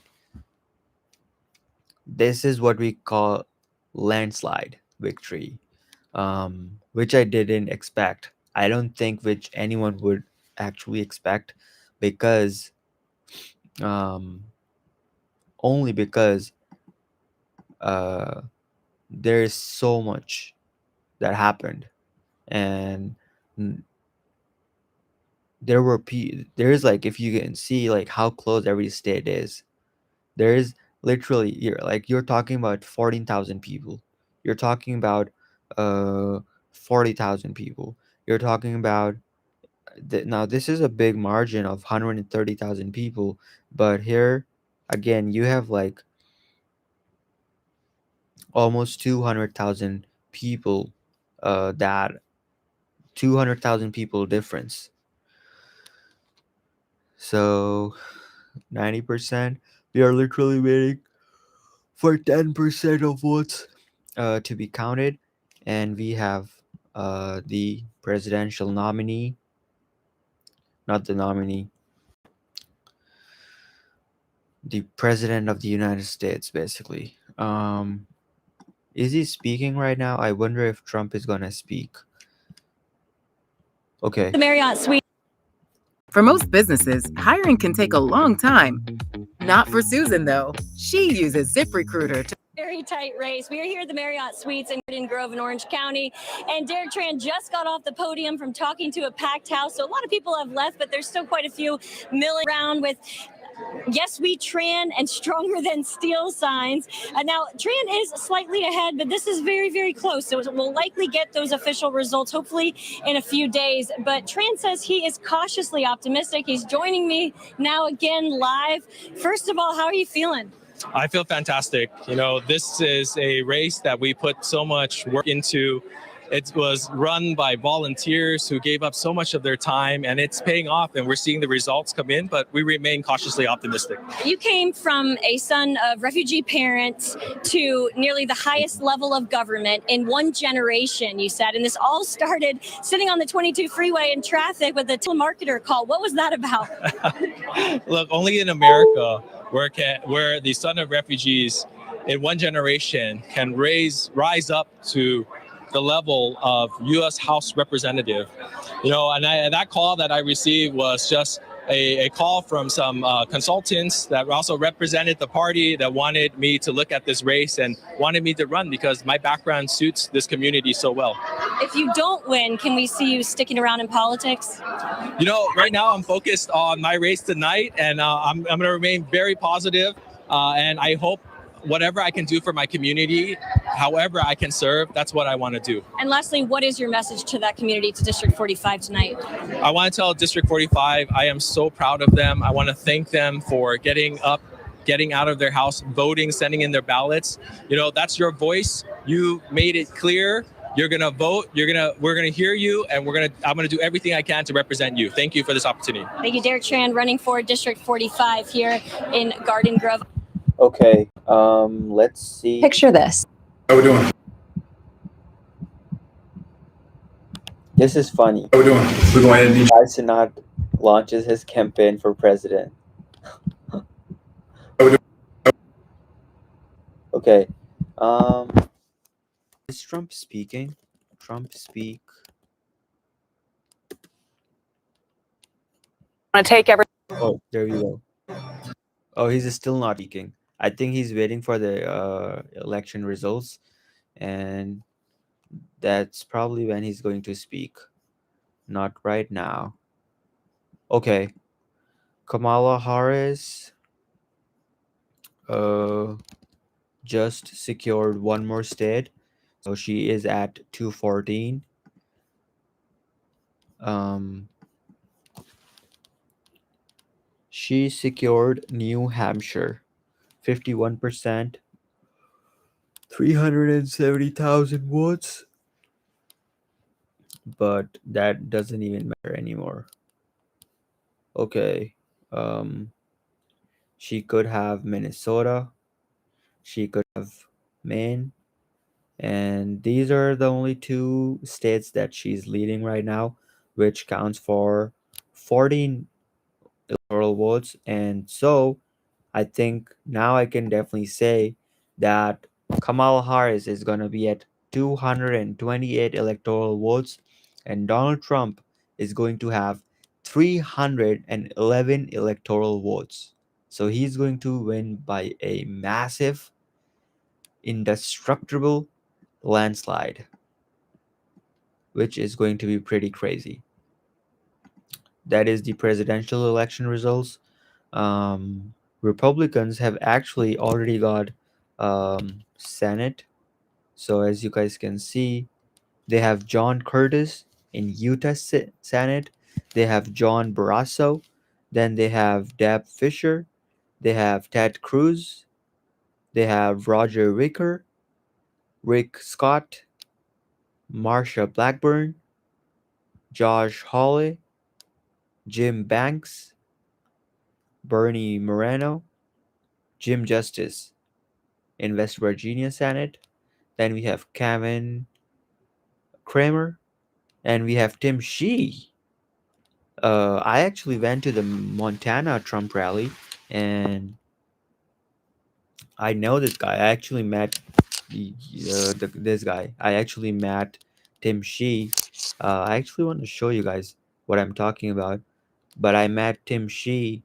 this is what we call landslide victory, which I didn't expect. I don't think which anyone would actually expect, because um, only because there is so much that happened, and n- there is, like, if you can see like how close every state is, there is literally, you're talking about 14,000 people, you're talking about uh 40,000 people, you're talking about now this is a big margin of 130,000 people, but here again you have like almost 200,000 people, that 200,000 people difference. So 90%, we are literally waiting for 10% of votes to be counted, and we have the presidential nominee, not the nominee, the president of the United States, basically. Is he speaking right now? I wonder if Trump is gonna speak. Okay. The Marriott Suite. For most businesses, hiring can take a long time. Not for Susan, though. She uses ZipRecruiter to Very tight race. We are here at the Marriott Suites in Garden Grove in Orange County, and Derek Tran just got off the podium from talking to a packed house. So a lot of people have left, but there's still quite a few milling around with "Yes, we Tran" and "Stronger than Steel" signs. Now, Tran is slightly ahead, but this is very, very close. So we'll likely get those official results, hopefully in a few days. But Tran says he is cautiously optimistic. He's joining me now again live. First of all, how are you feeling? I feel fantastic. You know, this is a race that we put so much work into. It was run by volunteers who gave up so much of their time, and it's paying off, and we're seeing the results come in, but we remain cautiously optimistic. You came from a son of refugee parents to nearly the highest level of government in one generation, you said, and this all started sitting on the 22 freeway in traffic with a telemarketer call. What was that about? Look, only in America where the son of refugees in one generation can rise up to the level of U.S. House Representative. You know, and that call that I received was just a call from some consultants that also represented the party that wanted me to look at this race and wanted me to run because my background suits this community so well. If you don't win, can we see you sticking around in politics? You know, right now I'm focused on my race tonight, and I'm going to remain very positive, and I hope whatever I can do for my community, however I can serve, that's what I want to do. And lastly, what is your message to that community, to District 45 tonight? I want to tell District 45, I am so proud of them. I want to thank them for getting up, getting out of their house, voting, sending in their ballots. You know, that's your voice. You made it clear. You're gonna vote. We're gonna hear you, and I'm gonna do everything I can to represent you. Thank you for this opportunity. Thank you, Derek Tran, running for District 45 here in Garden Grove. Okay. Let's see. Picture this. How we doing? This is funny. How we doing? We're going ahead and Guy Sinat launches his campaign for president. Okay. Is Trump speaking? Trump speak. Want to take every. Oh, there you go. Oh, he's still not speaking. I think he's waiting for the election results, and that's probably when he's going to speak. Not right now. Okay. Kamala Harris just secured one more state. So she is at 214. She secured New Hampshire, 51%, 370,000 votes. But that doesn't even matter anymore. Okay. She could have Minnesota. She could have Maine. And these are the only two states that she's leading right now, which counts for 14 electoral votes. And so I think now I can definitely say that Kamala Harris is going to be at 228 electoral votes, and Donald Trump is going to have 311 electoral votes. So he's going to win by a massive, indestructible landslide, which is going to be pretty crazy. That is the presidential election results. Um, Republicans have actually already got Senate. So as you guys can see, they have John Curtis in Utah Senate. They have John Barrasso. Then they have Deb Fisher. They have Ted Cruz. They have Roger Wicker, Rick Scott, Marsha Blackburn, Josh Hawley, Jim Banks, Bernie Moreno, Jim Justice in West Virginia Senate. Then we have Kevin Kramer, and we have Tim Shee. I actually went to the Montana Trump rally, and I know this guy. I actually met this guy. I actually met Tim Shee. I actually want to show you guys what I'm talking about. But I met Tim Shee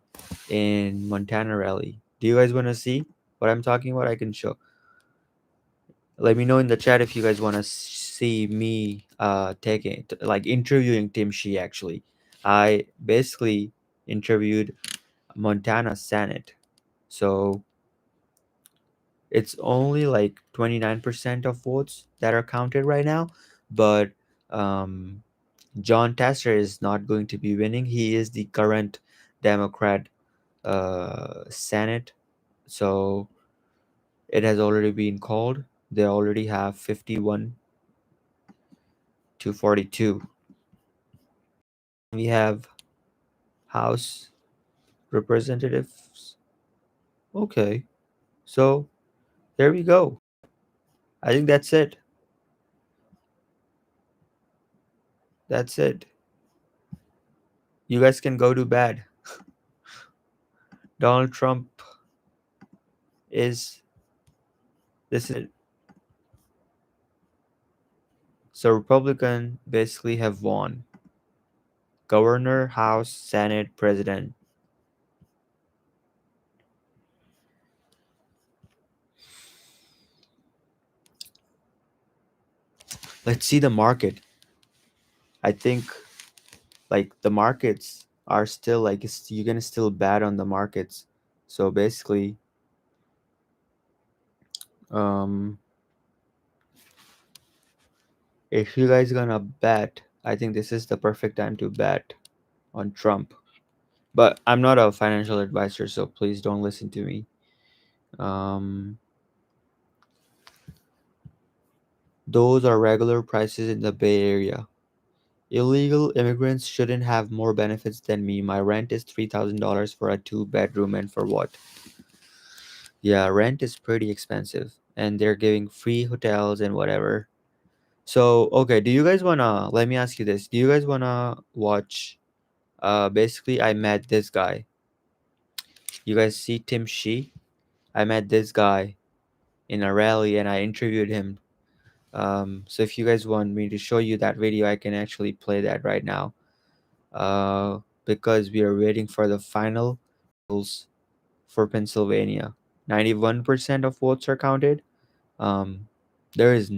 in Montana rally. Do you guys want to see what I'm talking about? I can show. Let me know in the chat if you guys want to see me interviewing Tim Shee. Actually, I basically interviewed Montana Senate. So it's only like 29% of votes that are counted right now, but John Tester is not going to be winning. He is the current Democrat Senate, so it has already been called. They already have 51 to 42. We have House Representatives. Okay, so there we go. I think that's it. That's it. You guys can go to bed. Donald Trump is this is it. So Republican basically have won. Governor, House, Senate, President. Let's see the market. I think like the markets are still like you're gonna still bet on the markets. So basically, if you guys gonna bet, I think this is the perfect time to bet on Trump. But I'm not a financial advisor, so please don't listen to me. Those are regular prices in the Bay Area. Illegal immigrants shouldn't have more benefits than me. My rent is $3,000 for a 2-bedroom, and for what? Yeah, rent is pretty expensive, and they're giving free hotels and whatever. So, okay, do you guys wanna, let me ask you this. Do you guys wanna watch, basically I met this guy. You guys see Tim Shee? I met this guy in a rally and I interviewed him. So if you guys want me to show you that video, I can actually play that right now. Because we are waiting for the final rules for Pennsylvania. 91% of votes are counted. There is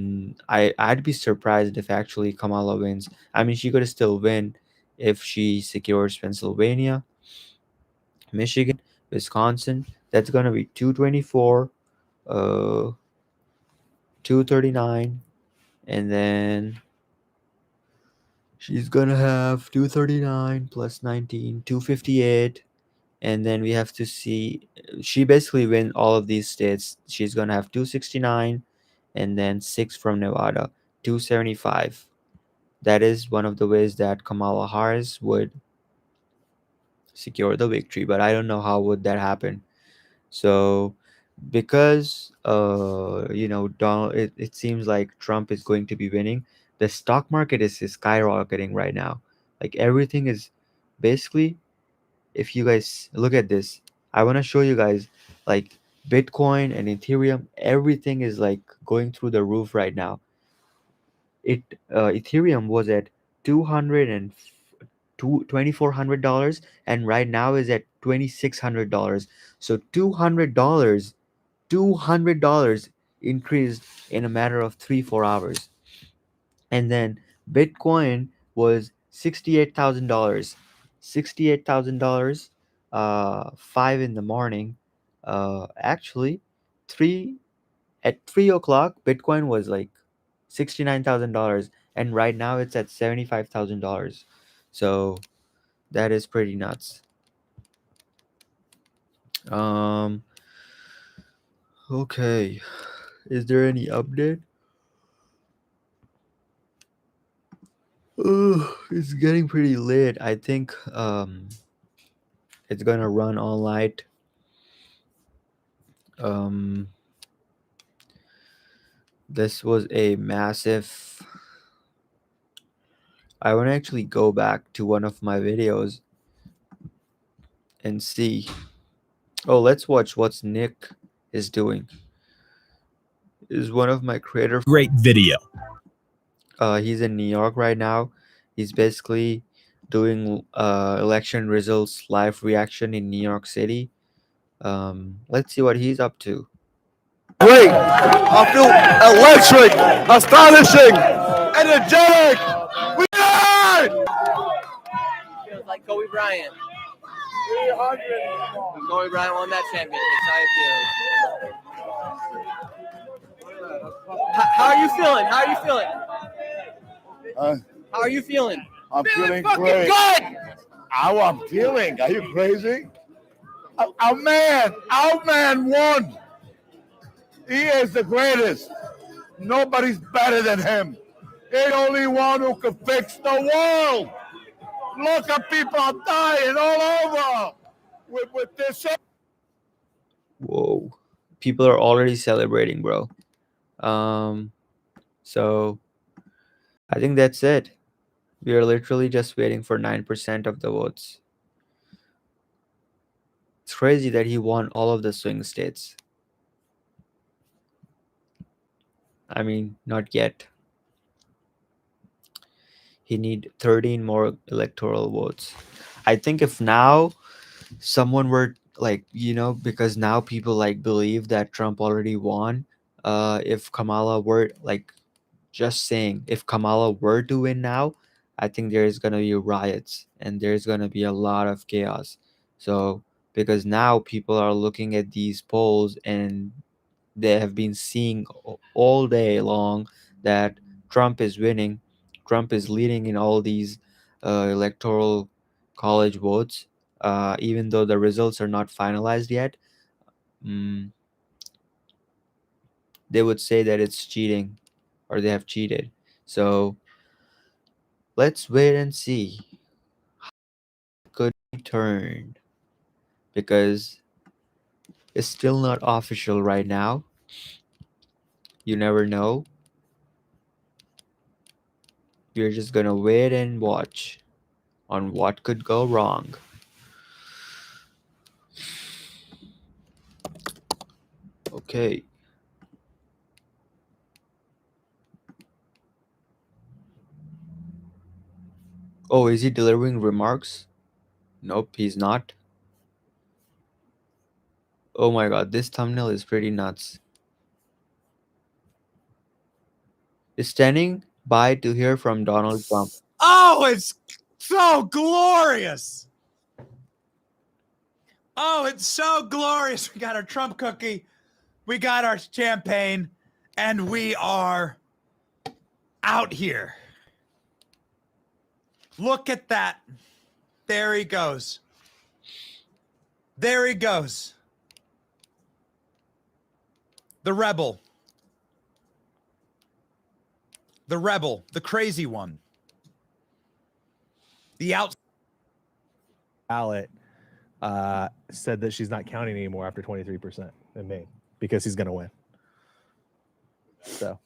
I'd be surprised if actually Kamala wins. I mean, she could still win if she secures Pennsylvania, Michigan, Wisconsin. That's gonna be 224, 239, and then she's gonna have 239 plus 19, 258, and then we have to see. She basically win all of these states. She's gonna have 269, and then 6 from Nevada, 275. That is one of the ways that Kamala Harris would secure the victory, but I don't know how would that happen. So because Donald, it seems like Trump is going to be winning. The stock market is skyrocketing right now. Like everything is basically, if you guys look at this, I want to show you guys like Bitcoin and Ethereum, everything is like going through the roof right now. Ethereum was at $2,400, and right now is at $2,600. So $200 increased in a matter of 3-4 hours. And then Bitcoin was $68,000. $68,000, 5 in the morning. Actually, 3 o'clock, Bitcoin was like $69,000, and right now it's at $75,000. So that is pretty nuts. Okay. Is there any update? It's getting pretty late. I think it's gonna run all night. This was a massive. I want to actually go back to one of my videos and see. Oh, let's watch what Nick is doing. Is one of my creator. Great video. He's in New York right now. He's basically doing election results live reaction in New York City. Let's see what he's up to. Great. I feel electric, astonishing, energetic. We are! Feels like Kobe Bryant. 300. Kobe Bryant won that championship. How are you feeling? How are you feeling? How are you feeling? I'm feeling fucking great. good. How I'm feeling? Are you crazy? Our man won. He is the greatest. Nobody's better than him. He's the only one who can fix the world. Look at people dying all over with this. Whoa. People are already celebrating, bro. So I think that's it. We are literally just waiting for 9% of the votes. It's crazy that he won all of the swing states. I mean, not yet. He need 13 more electoral votes. I think if now someone were like, because now people like believe that Trump already won. If Kamala were like, just saying, if Kamala were to win now, I think there is gonna be riots and there's gonna be a lot of chaos. So because now people are looking at these polls and they have been seeing all day long that Trump is winning, Trump is leading in all these electoral college votes, even though the results are not finalized yet. They would say that it's cheating or they have cheated. So let's wait and see how it could be turned, because it's still not official right now. You never know. We're just gonna wait and watch on what could go wrong. Okay. Oh, is he delivering remarks? Nope, he's not. Oh my god, this thumbnail is pretty nuts. Is standing by to hear from Donald Trump. Oh, it's so glorious. Oh, it's so glorious. We got our Trump cookie, we got our champagne, and we are out here. Look at that. There he goes. There he goes. The rebel. The rebel, the crazy one. The out ballot said that she's not counting anymore after 23% in Maine because he's going to win. So,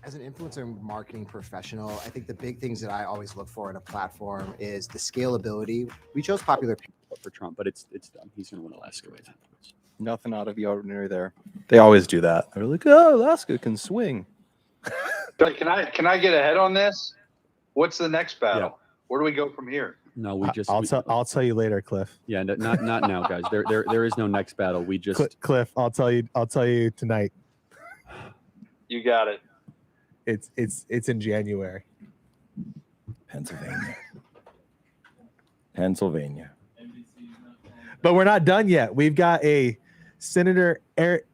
as an influencer marketing professional, I think the big things that I always look for in a platform is the scalability. We chose popular for Trump, but it's done. He's going to win Alaska by 10 points. nothing out of the ordinary there. They always do that. They're like, oh, Alaska can swing. Can I get ahead on this? What's the next battle? Where do we go from here? No, we just. I'll tell you later, Cliff. Yeah, not now, guys. There is no next battle. We just. Cliff, I'll tell you tonight. You got it. It's in January. Pennsylvania. But we're not done yet. We've got a Senator Eric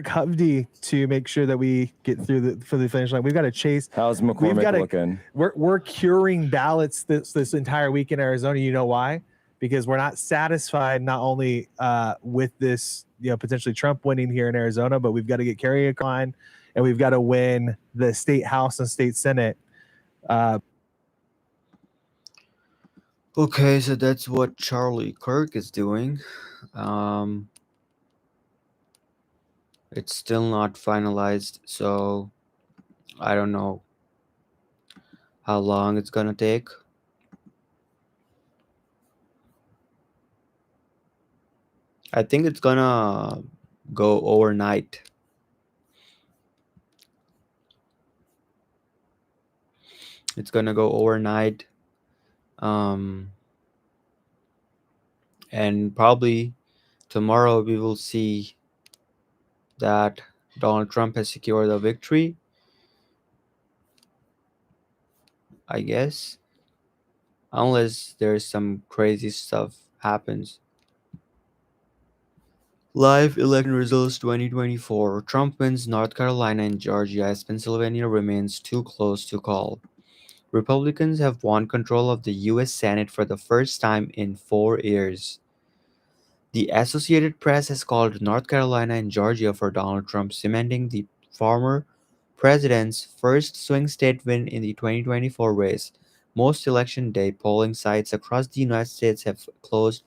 Hovde to make sure that we get through for the finish line. We've got to chase. How's McCormick looking? We're curing ballots this entire week in Arizona. You know why? Because we're not satisfied not only with this, potentially Trump winning here in Arizona, but we've got to get Kerry on, and we've got to win the state house and state senate. Okay, so that's what Charlie Kirk is doing. It's still not finalized, so I don't know how long it's gonna take. I think it's gonna go overnight. It's gonna go overnight. And probably tomorrow we will see that Donald Trump has secured the victory, I guess, unless there's some crazy stuff happens. Live election results 2024. Trump wins North Carolina and Georgia as Pennsylvania remains too close to call. Republicans have won control of the U.S. Senate for the first time in 4 years. The Associated Press has called North Carolina and Georgia for Donald Trump, cementing the former president's first swing state win in the 2024 race. Most election day polling sites across the United States have closed,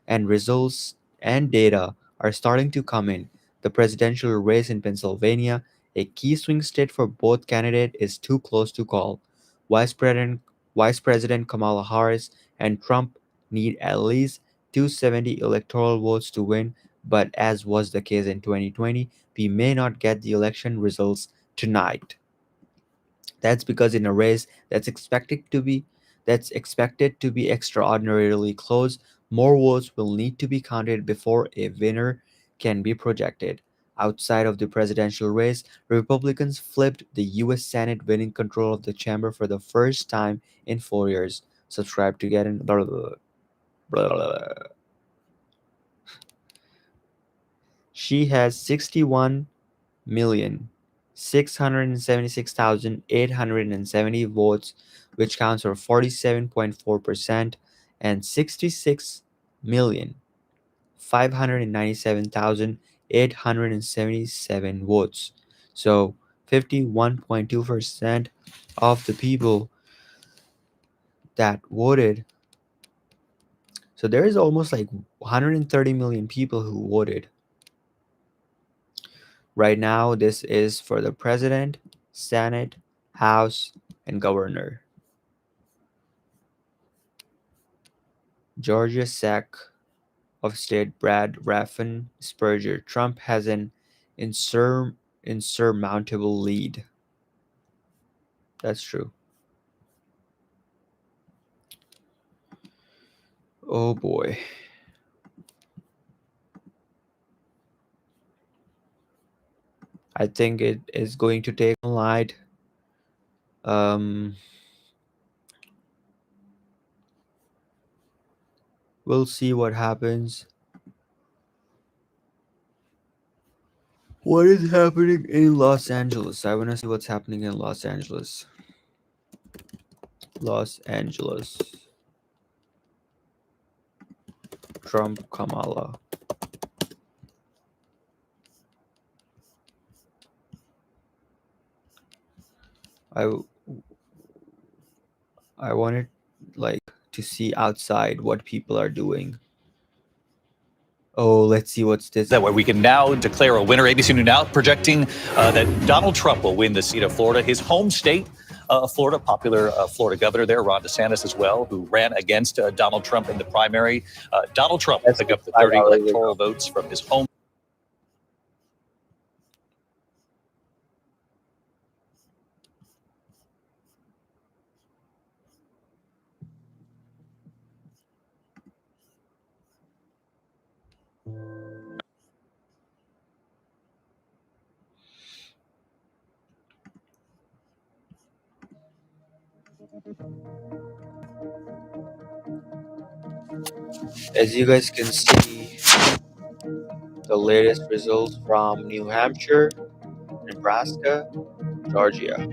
and results and data are starting to come in. The presidential race in Pennsylvania, a key swing state for both candidates, is too close to call. Vice President Kamala Harris and Trump need at least 270 electoral votes to win, but as was the case in 2020, we may not get the election results tonight. That's because in a race that's expected to be extraordinarily close, more votes will need to be counted before a winner can be projected. Outside of the presidential race, Republicans flipped the U.S. Senate, winning control of the chamber for the first time in 4 years. Subscribe to get in. Blah, blah, blah, blah. She has 61,676,870 votes, which counts for 47.4%, and 66,597,877 votes. So 51.2% of the people that voted. So there is almost like 130 million people who voted. Right now, this is for the president, Senate, House, and governor. Georgia Sec of State Brad Raffensperger. Trump has an insurmountable lead. That's true. Oh boy. I think it is going to take a light. We'll see what happens. What is happening in Los Angeles? I want to see what's happening in Los Angeles. Los Angeles. Trump, Kamala. I wanted to see outside what people are doing. Oh, let's see what's this. That way we can now declare a winner. ABC News Now projecting that Donald Trump will win the seat of Florida, his home state of Florida. Popular Florida governor there, Ron DeSantis as well, who ran against Donald Trump in the primary. Donald Trump will pick up the 30 electoral votes from his home. As you guys can see, the latest results from New Hampshire, Nebraska, Georgia.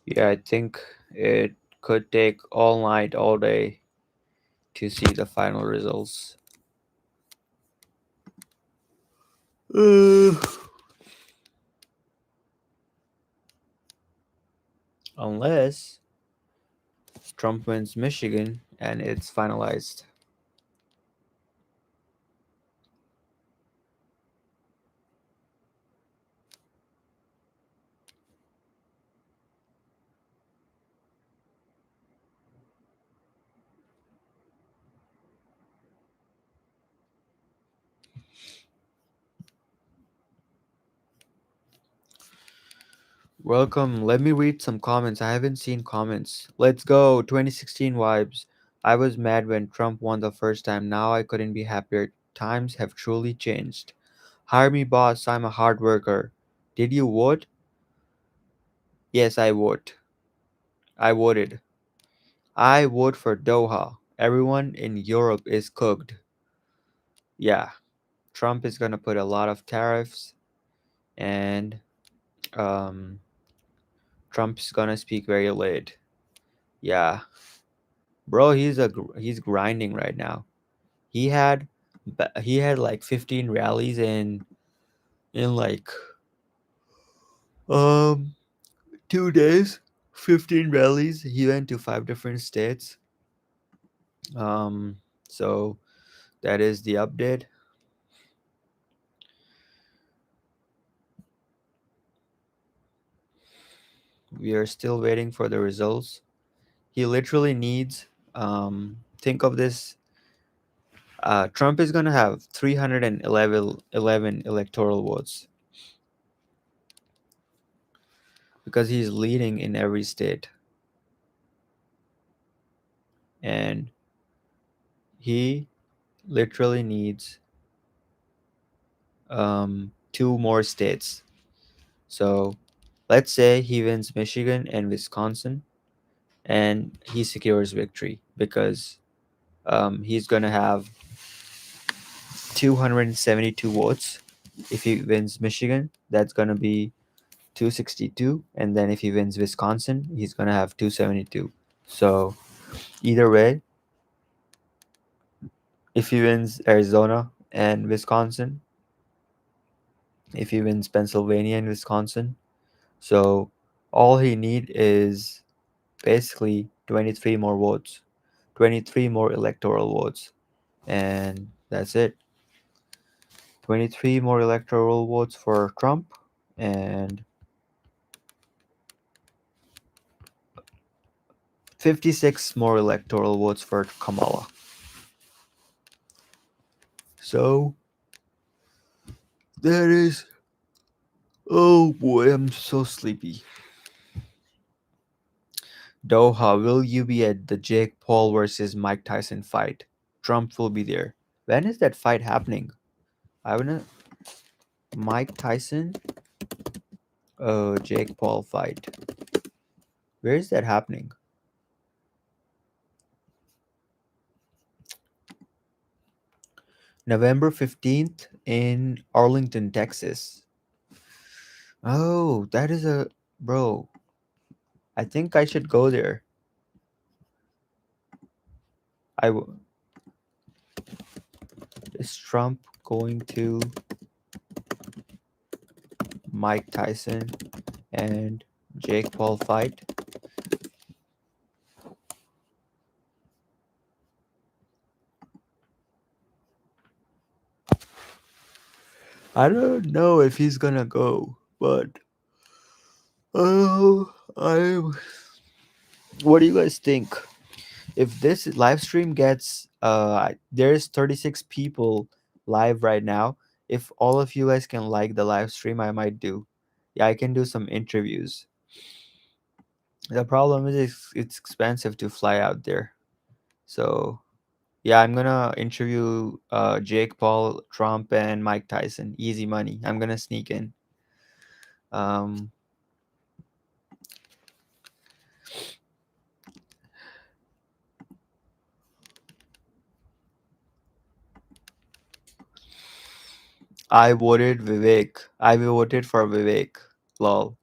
Yeah, I think it could take all night, all day to see the final results. Unless Trump wins Michigan and it's finalized. Welcome. Let me read some comments. I haven't seen comments. Let's go. 2016 vibes. I was mad when Trump won the first time. Now I couldn't be happier. Times have truly changed. Hire me, boss. I'm a hard worker. Did you vote? Yes, I vote. I voted. I vote for Doha. Everyone in Europe is cooked. Yeah, Trump is gonna put a lot of tariffs, and um, Trump's gonna speak very late. Yeah, bro, he's grinding right now. He had like 15 rallies in like um 2 days. 15 rallies. He went to 5 different states. Um, so that is the update. We are still waiting for the results. He literally needs think of this. Trump is gonna have 311 electoral votes because he's leading in every state, and he literally needs 2 more states. So let's say he wins Michigan and Wisconsin, and he secures victory because he's gonna have 272 votes. If he wins Michigan, that's gonna be 262, and then if he wins Wisconsin, he's gonna have 272. So either way, if he wins Arizona and Wisconsin, if he wins Pennsylvania and Wisconsin, so all he need is basically 23 more votes, 23 more electoral votes, and that's it. 23 more electoral votes for Trump, and 56 more electoral votes for Kamala. So that is. Oh boy, I'm so sleepy. Doha, will you be at the Jake Paul versus Mike Tyson fight? Trump will be there. When is that fight happening? I wanna. Mike Tyson. Jake Paul fight. Where is that happening? November 15th in Arlington, Texas. Oh, that is a. Bro, I think I should go there. Is Trump going to Mike Tyson and Jake Paul fight? I don't know if he's gonna go, but I. What do you guys think? If this live stream gets there's 36 people live right now. If all of you guys can like the live stream, I might do. Yeah, I can do some interviews. The problem is it's expensive to fly out there. So yeah, I'm gonna interview Jake Paul, Trump, and Mike Tyson. Easy money. I'm gonna sneak in. Um, I voted Vivek. I voted for Vivek. Lol.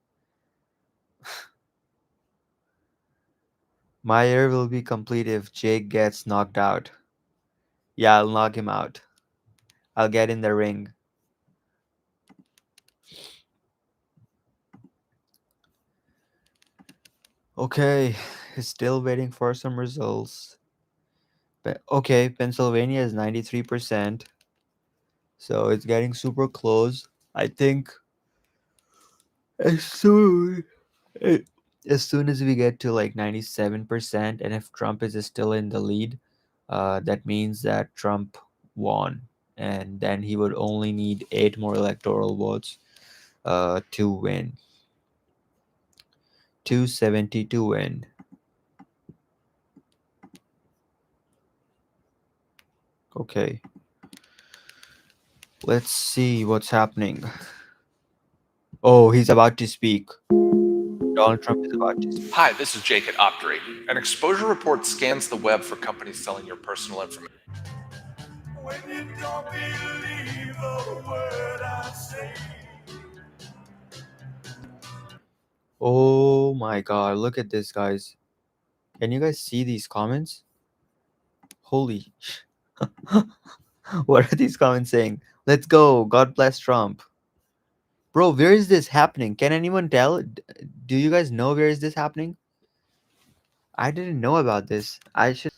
My year will be complete if Jake gets knocked out. Yeah, I'll knock him out. I'll get in the ring. Okay, still waiting for some results. Okay, Pennsylvania is 93%. So it's getting super close. I think as soon eh, as soon as we get to like 97%, and if Trump is still in the lead, that means that Trump won, and then he would only need 8 more electoral votes to win. 270 to win. Okay. Let's see what's happening. Oh, he's about to speak. Donald Trump is about to speak. Hi, this is Jake at Optery. An exposure report scans the web for companies selling your personal information. When you don't believe a word I say. Oh my god, look at this, guys. Can you guys see these comments? Holy. What are these comments saying? Let's go. God bless Trump. Bro, where is this happening? Can anyone tell? Do you guys know where is this happening? I didn't know about this. I should.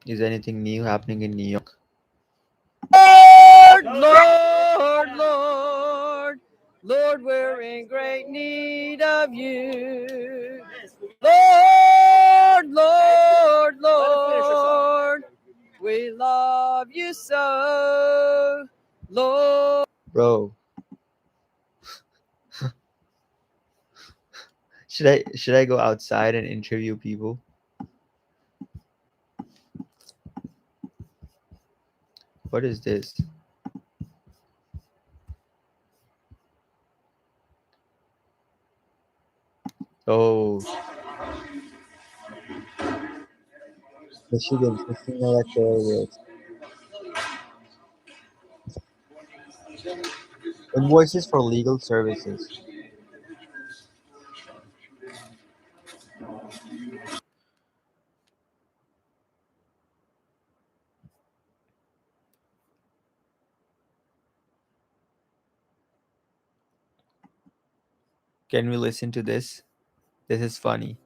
Is anything new happening in New York? Lord, Lord, Lord, Lord, we're in great need of you. Lord, Lord, Lord, we love you so. Lord. Bro. Should I go outside and interview people? What is this? Oh. Michigan, 15 electoral votes. Invoices for legal services. Can we listen to this? This is funny.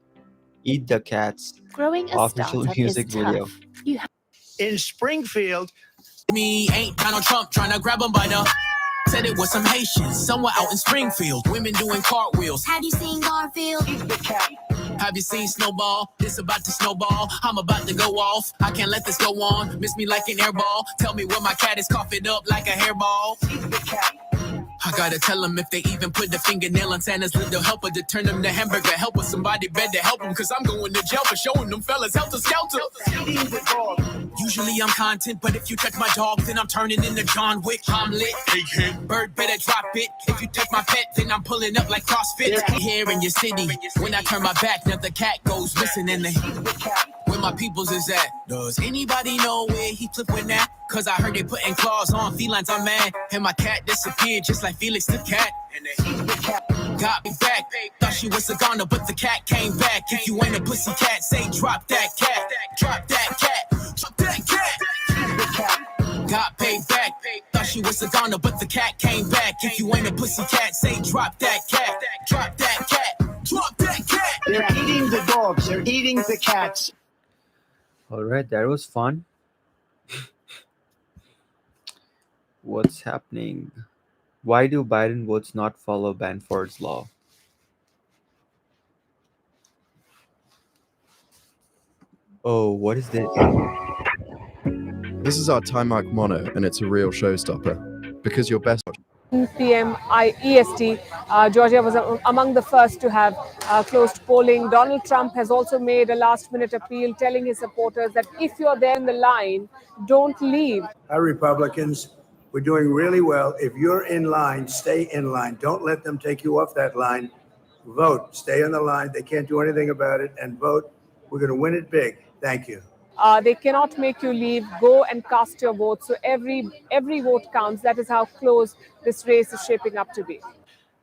Eat the Cats. Growing a Official startup music is video. tough. You have In Springfield, me ain't Donald Trump trying to grab him by the. Said it was some Haitians somewhere out in Springfield. Women doing cartwheels. Have you seen Garfield? Have you seen Snowball? This about to snowball. I'm about to go off. I can't let this go on. Miss me like an airball. Tell me where my cat is coughing up like a hairball. I gotta tell them if they even put the fingernail on Santa's little helper to turn them to hamburger helper. Somebody better help them, cause I'm going to jail for showing them fellas helter skelter. Usually I'm content, but if you touch my dog, then I'm turning into John Wick. I'm lit. Bird better drop it. If you touch my pet, then I'm pulling up like CrossFit. Here in your city, when I turn my back, now the cat goes missing in the. Where my peoples is at? Does anybody know where he flipped with that? Cause I heard they putting claws on felines, I'm mad. And my cat disappeared just like Felix the cat. And they got me back. Thought she was a goner, but the cat came back. If you ain't a pussy cat, say drop that cat. Drop that cat. Drop that cat. Got paid back. Thought she was a goner, but the cat came back. If you ain't a pussy cat, say drop that cat. Drop that cat. Drop that cat. They're eating the dogs. They're eating the cats. All right, that was fun. What's happening? Why do Biden votes not follow Banford's law? Oh, what is this? This is our Time Mark mono, and it's a real showstopper because your best. p.m. EST, Georgia was among the first to have closed polling. Donald Trump has also made a last-minute appeal telling his supporters that if you're there in the line, don't leave. Our Republicans, we're doing really well. If you're in line, stay in line. Don't let them take you off that line. Vote. Stay on the line. They can't do anything about it. And vote. We're going to win it big. Thank you. They cannot make you leave. Go and cast your vote. So every vote counts. That is how close this race is shaping up to be.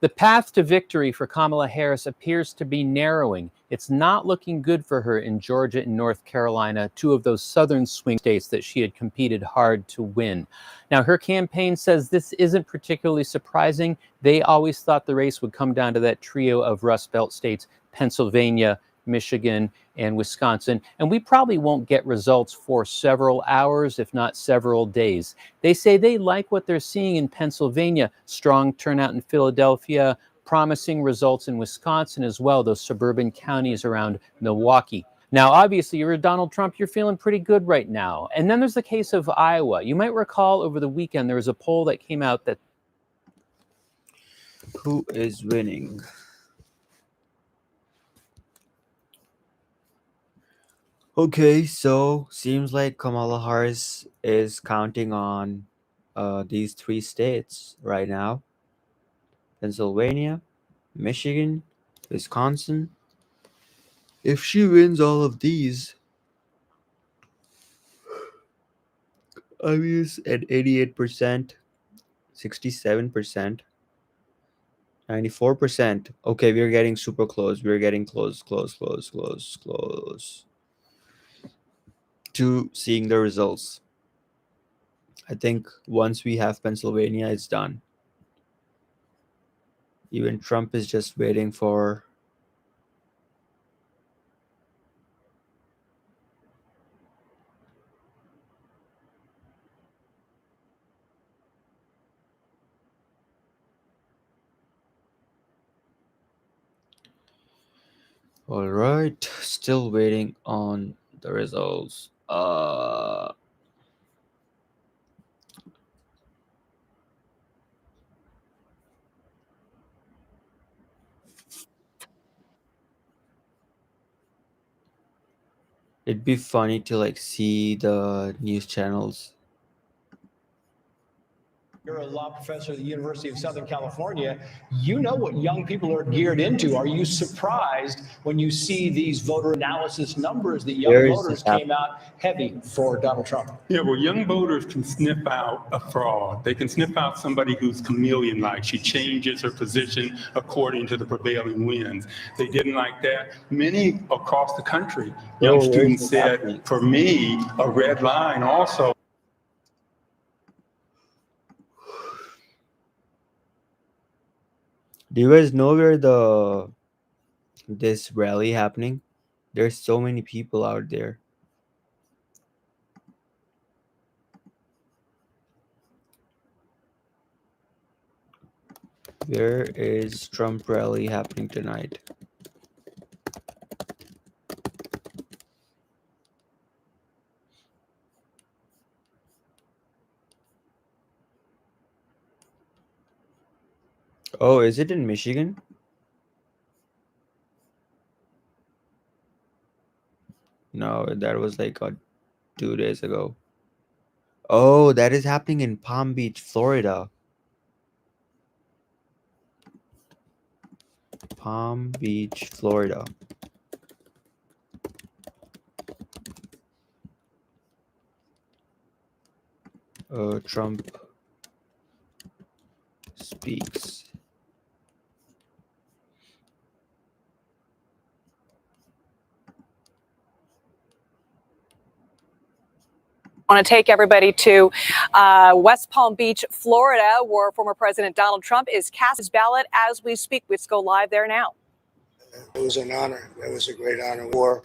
The path to victory for Kamala Harris appears to be narrowing. It's not looking good for her in Georgia and North Carolina, two of those southern swing states that she had competed hard to win. Now, her campaign says this isn't particularly surprising. They always thought the race would come down to that trio of Rust Belt states, Pennsylvania, Michigan, and Wisconsin, and we probably won't get results for several hours, if not several days. They say they like what they're seeing in Pennsylvania, strong turnout in Philadelphia, promising results in Wisconsin as well, those suburban counties around Milwaukee. Now, obviously, you're Donald Trump, you're feeling pretty good right now. And then there's the case of Iowa. You might recall over the weekend, there was a poll that came out that... Who is winning? Okay, so seems like Kamala Harris is counting on these three states right now. Pennsylvania, Michigan, Wisconsin. If she wins all of these, I mean, it's at 88%, 67%, 94%. Okay, we're getting super close. We're getting close to seeing the results. I think once we have Pennsylvania, it's done. Even Trump is just waiting for all right, still waiting on the results. It'd be funny to like see the news channels. You're a law professor at the University of Southern California. You know what young people are geared into. Are you surprised when you see these voter analysis numbers that young voters came out heavy for Donald Trump? Yeah, well, young voters can sniff out a fraud. They can sniff out somebody who's chameleon-like. She changes her position according to the prevailing winds. They didn't like that. Many across the country, young students said, for me, a red line also. Do you guys know where this rally happening? There's so many people out there. Where is Trump rally happening tonight? Oh, is it in Michigan? No, that was like 2 days ago. Oh, that is happening in Palm Beach, Florida. Palm Beach, Florida. Trump speaks. I want to take everybody to West Palm Beach, Florida, where former President Donald Trump is casting his ballot as we speak. Let's go live there now. It was an honor. It was a great honor. For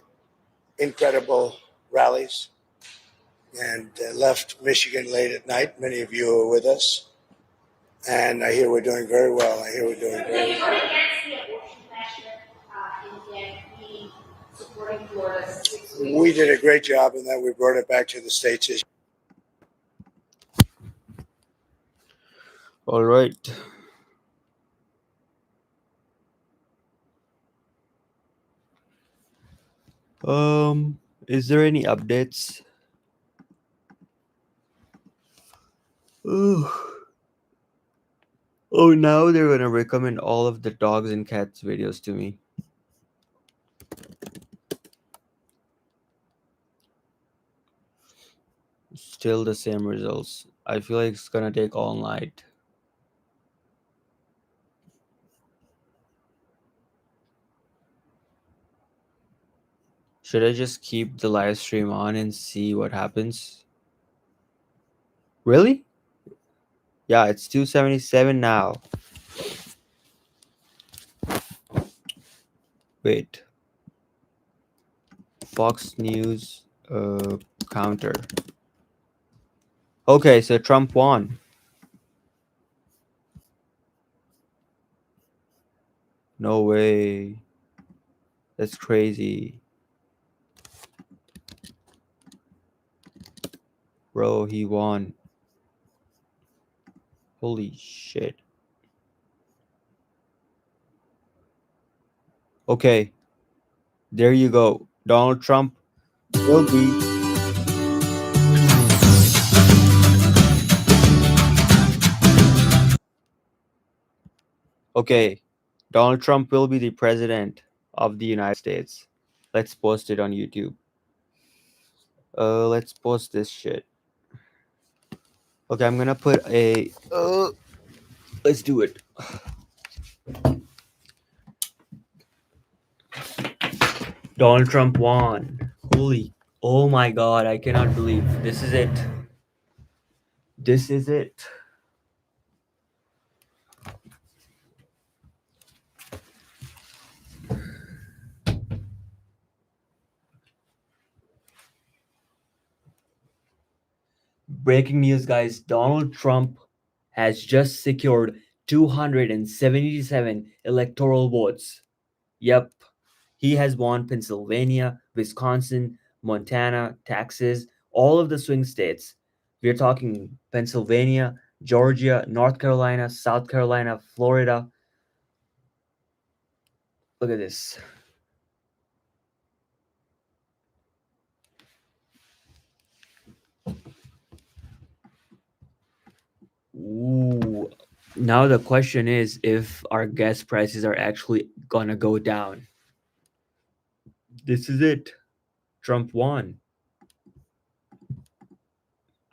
incredible rallies and left Michigan late at night. Many of you were with us. And I hear we're doing very well. I hear we're doing very well. We did a great job in that. We brought it back to the states. All right. Is there any updates? Ooh. Oh, now they're gonna recommend all of the dogs and cats videos to me. Still the same results. I feel like it's gonna take all night. Should I just keep the live stream on and see what happens? Really? Yeah, it's 277 now. Wait. Fox News counter. Okay, so Trump won. No way. That's crazy. Bro, he won. Holy shit. Okay. There you go. Donald Trump will be Okay. Donald Trump will be the president of the United States. Let's post it on YouTube. Let's post this shit. Okay, I'm gonna put a let's do it. Donald Trump won. Holy, oh my god, I cannot believe this is it. This is it. Breaking news, guys. Donald Trump has just secured 277 electoral votes. Yep. He has won Pennsylvania, Wisconsin, Montana, Texas, all of the swing states. We're talking Pennsylvania, Georgia, North Carolina, South Carolina, Florida. Look at this. Ooh. Now the question is if our gas prices are actually gonna go down. This is it. Trump won.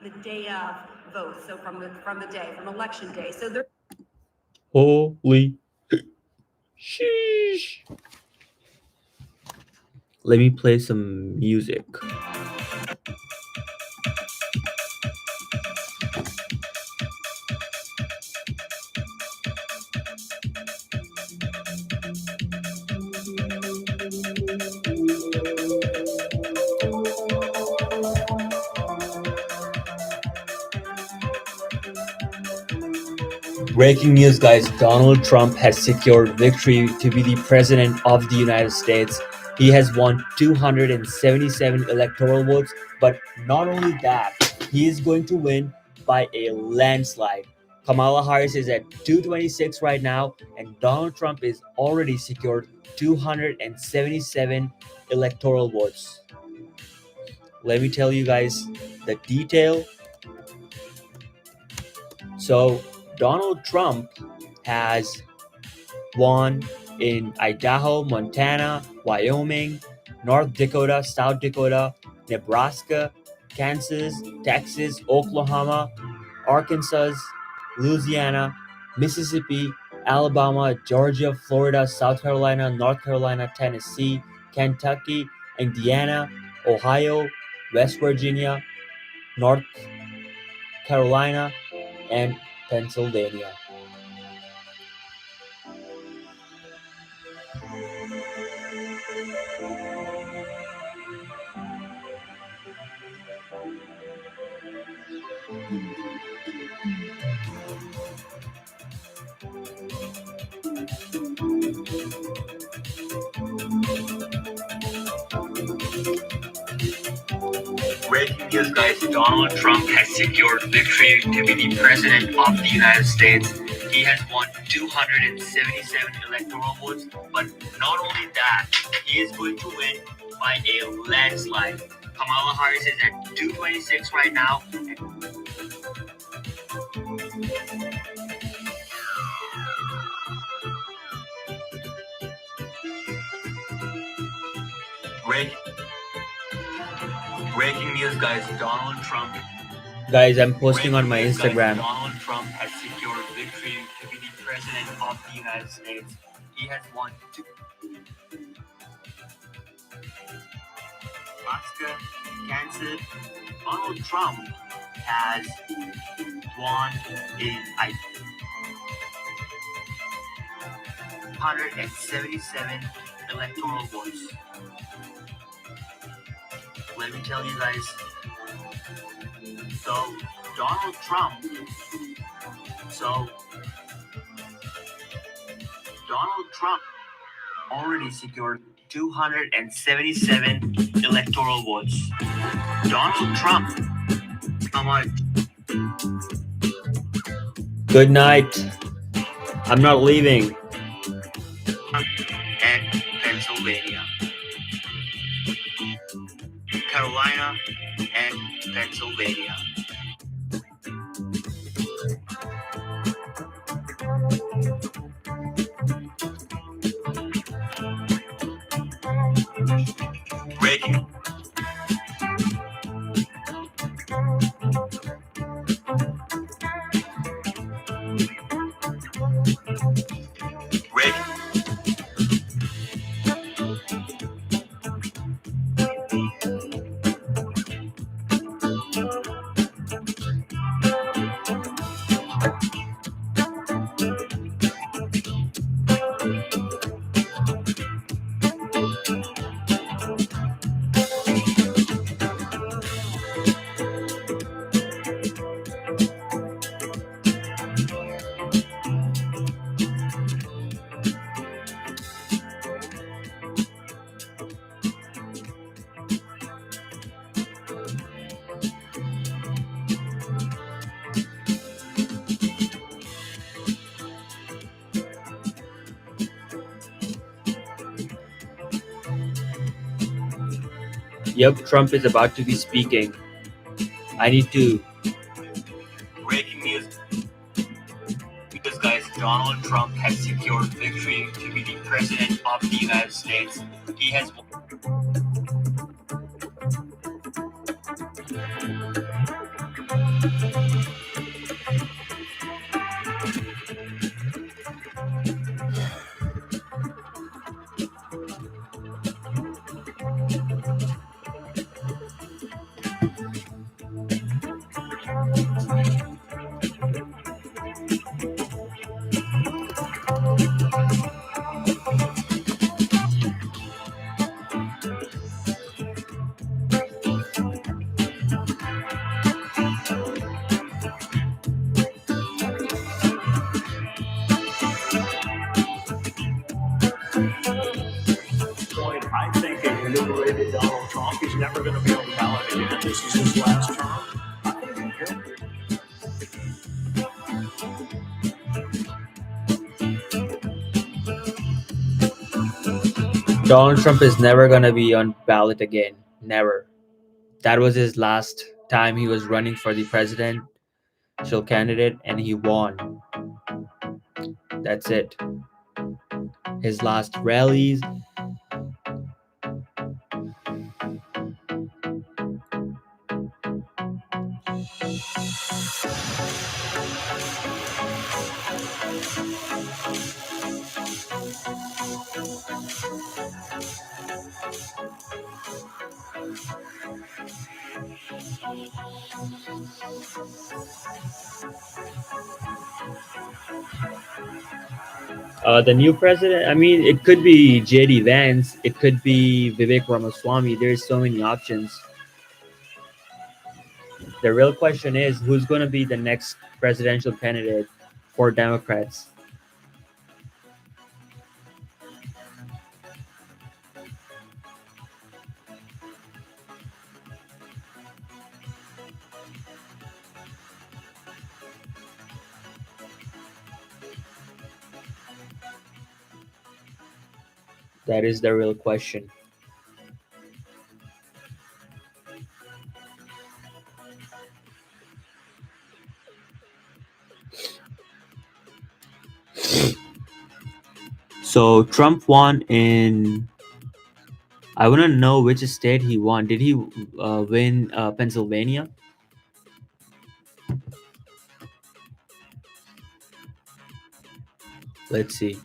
The day of votes, so from election day. So there. Holy sheesh. Let me play some music. Breaking news, guys. Donald Trump has secured victory to be the president of the United States. He has won 277 electoral votes, but not only that, he is going to win by a landslide. Kamala Harris is at 226 right now, and Donald Trump is already secured 277 electoral votes. Let me tell you guys the detail. So, Donald Trump has won in Idaho, Montana, Wyoming, North Dakota, South Dakota, Nebraska, Kansas, Texas, Oklahoma, Arkansas, Louisiana, Mississippi, Alabama, Georgia, Florida, South Carolina, North Carolina, Tennessee, Kentucky, Indiana, Ohio, West Virginia, North Carolina, and Pennsylvania. Breaking Yes, guys, Donald Trump has secured victory to be the president of the United States. He has won 277 electoral votes, but not only that, he is going to win by a landslide. Kamala Harris is at 226 right now. Breaking news, guys. Donald Trump. Guys, I'm posting on my Breaking news, Instagram. Guys, Donald Trump has secured victory to be the president of the United States. He has won Alaska, Kansas. Donald Trump has won in 177 electoral votes. Let me tell you guys. So Donald Trump already secured 277 electoral votes. Donald Trump, come on. Good night. I'm not leaving. And Pennsylvania, Carolina, and Pennsylvania. Breaking. Yep, Trump is about to be speaking. I need to. Breaking news. Because, guys, Donald Trump has secured victory to be the president of the United States. He has. I think a liberated Donald Trump, he's never going to be on the ballot again. This is his last term. I think he's good. Donald Trump is never gonna be on ballot again. Never. That was his last time he was running for the presidential candidate, and he won. That's it. His last rallies. The new president, I mean, it could be JD Vance, it could be Vivek Ramaswamy. There's so many options. The real question is, who's going to be the next presidential candidate for Democrats? That is the real question. So Trump won in. I want to know which state he won. Did he win Pennsylvania? Let's see.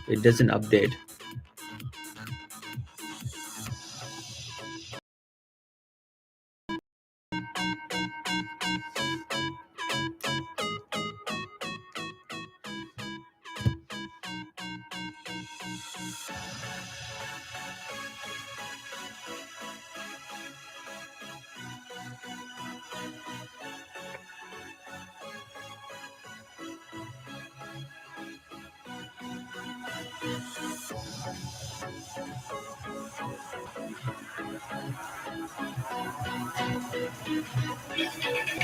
It doesn't update.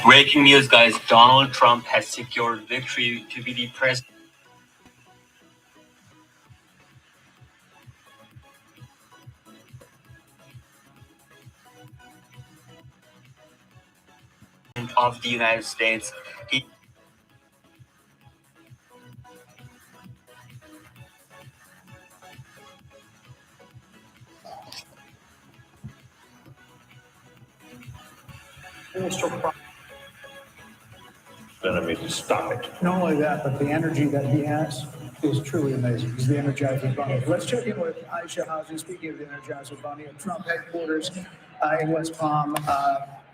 Breaking news, guys. Donald Trump has secured victory to be the president of the United States. He Enemy to stop it. Not only that, but the energy that he has is truly amazing. He's the Energizer Bunny. Let's check in with Aisha Housen, speaking of the Energizer Bunny at Trump headquarters in West Palm.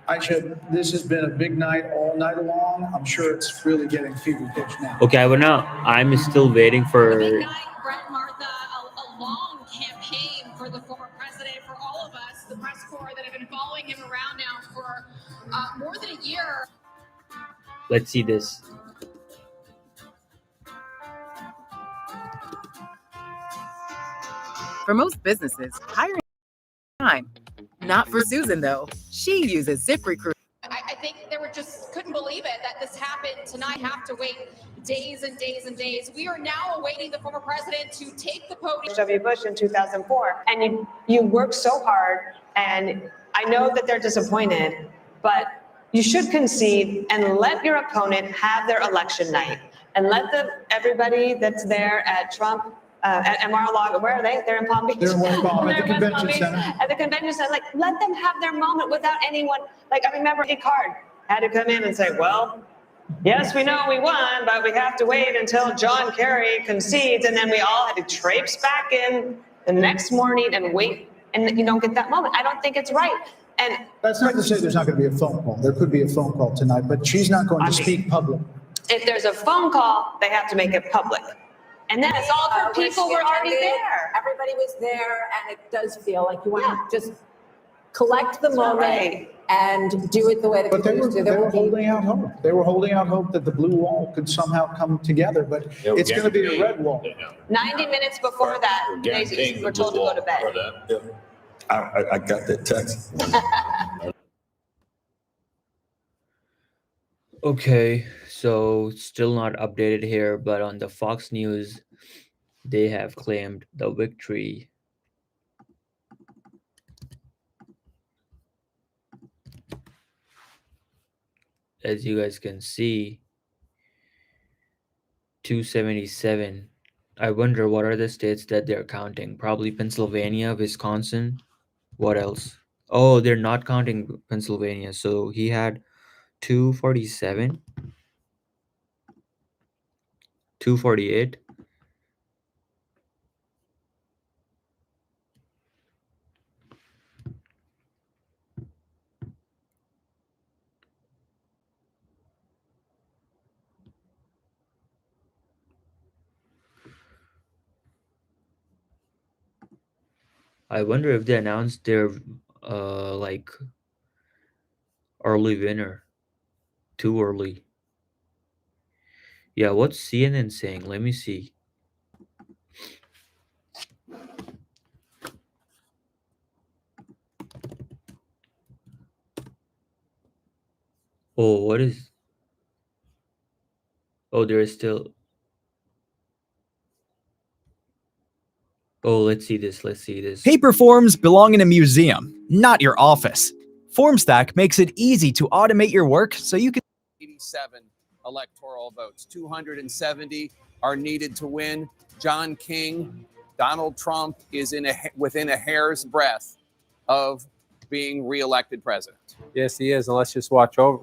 Aisha, this has been a big night all night long. I'm sure it's really getting fever pitch now. Okay, I'm still waiting for. Brett Martha, a long campaign for the former president, for all of us, the press corps that have been following him around now for more than a year. Let's see this. For most businesses, hiring time. Not for Susan, though. She uses ZipRecruiter. I think they were just couldn't believe it that this happened tonight. Have to wait days and days and days. We are now awaiting the former president to take the podium. W. Bush in 2004, and you work so hard, and I know that they're disappointed, but you should concede and let your opponent have their election night, and let everybody that's there at Trump. At Mar-a-Lago, where are they? They're in Palm Beach. They're in West Palm at the They're in West convention Palm Beach, center. At the convention center, like let them have their moment without anyone. Like I remember a card had to come in and say, "Well, yes, we know we won, but we have to wait until John Kerry concedes," and then we all had to traipse back in the next morning and wait, and you don't get that moment. I don't think it's right. And That's not to say there's not going to be a phone call. There could be a phone call tonight, but she's not going to speak public. if there's a phone call, they have to make it public. And then it's all for people who are already there. Everybody was there, and it does feel like you want to just collect the moment right. and do it the way that But they people were, used to. they were holding out hope. They were holding out hope that the blue wall could somehow come together, but it's going to be a red wall. 90 minutes before that, they were told to go to bed. I got that text. Okay, so still not updated here, but on the Fox News, they have claimed the victory. As you guys can see, 277. I wonder what are the states that they're counting. Probably Pennsylvania, Wisconsin. What else? Oh, they're not counting Pennsylvania. So he had 247, 248. I wonder if they announced their like early winner. Too early. Yeah, what's CNN saying? Let me see. Oh, what is? Oh, there is still. Oh, let's see this. Let's see this. Paper forms belong in a museum, not your office. FormStack makes it easy to automate your work so you can 87 electoral votes. 270 are needed to win. John King, Donald Trump is within a hair's breadth of being reelected president. Yes, he is. And let's just walk over.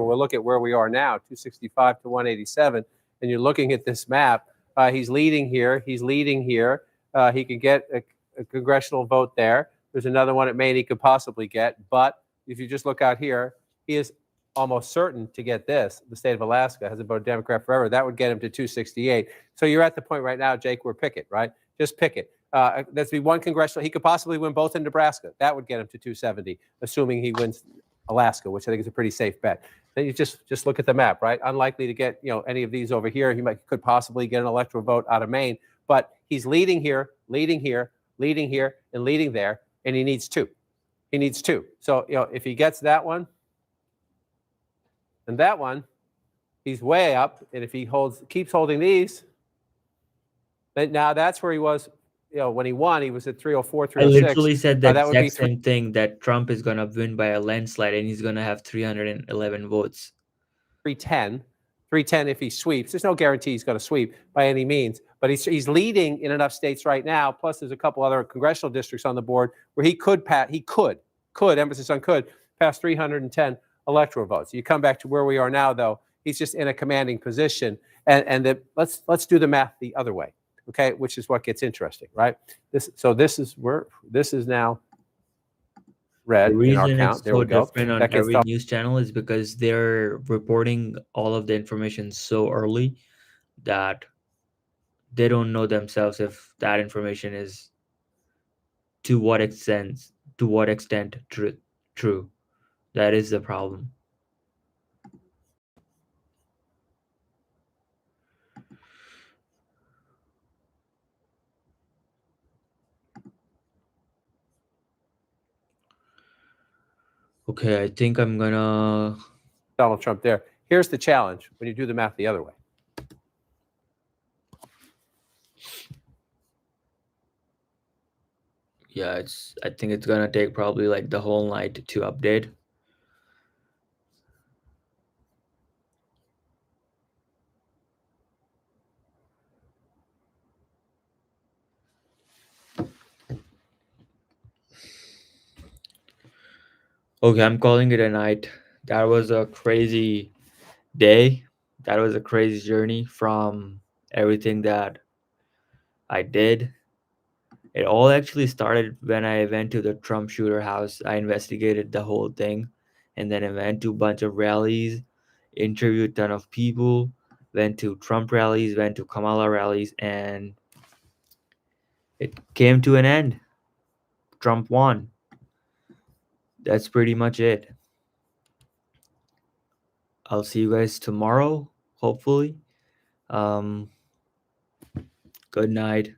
We'll look at where we are now, 265 to 187. And you're looking at this map. He's leading here. He's leading here. He could get a congressional vote there. There's another one at Maine he could possibly get. But if you just look out here, he is almost certain to get this. The state of Alaska hasn't voted Democrat forever. That would get him to 268. So you're at the point right now, Jake, where pick it, right? Just pick it. That's be one congressional. He could possibly win both in Nebraska. That would get him to 270, assuming he wins Alaska, which I think is a pretty safe bet. Then you just look at the map, right? Unlikely to get any of these over here. He could possibly get an electoral vote out of Maine, but he's leading here, leading here, leading here, and leading there, and he needs two. He needs two. So if he gets that one and that one, he's way up. And if he keeps holding these, then now that's where he was. When he won, he was at 304, I 306. literally said the that would be exact same thing, that Trump is gonna win by a landslide and he's gonna have 311 votes. 310 if he sweeps. There's no guarantee he's going to sweep by any means, but he's leading in enough states right now. Plus, there's a couple other congressional districts on the board where he could pass. He could emphasis on could pass 310 electoral votes. You come back to where we are now, though. He's just in a commanding position, and let's do the math the other way, okay? Which is what gets interesting, right? This is now red The in our reason count. it's There so we go. different on That gets every news channel is because they're reporting all of the information so early that they don't know themselves if that information is to what extent true. That is the problem. Okay, I think I'm gonna Donald Trump there. Here's the challenge when you do the math the other way. Yeah, I think it's gonna take probably like the whole night to update. Okay, I'm calling it a night. That was a crazy day. That was a crazy journey from everything that I did. It all actually started when I went to the Trump shooter house. I investigated the whole thing, and then I went to a bunch of rallies, interviewed a ton of people, went to Trump rallies, went to Kamala rallies, and it came to an end. Trump won. That's pretty much it. I'll see you guys tomorrow, hopefully. Good night.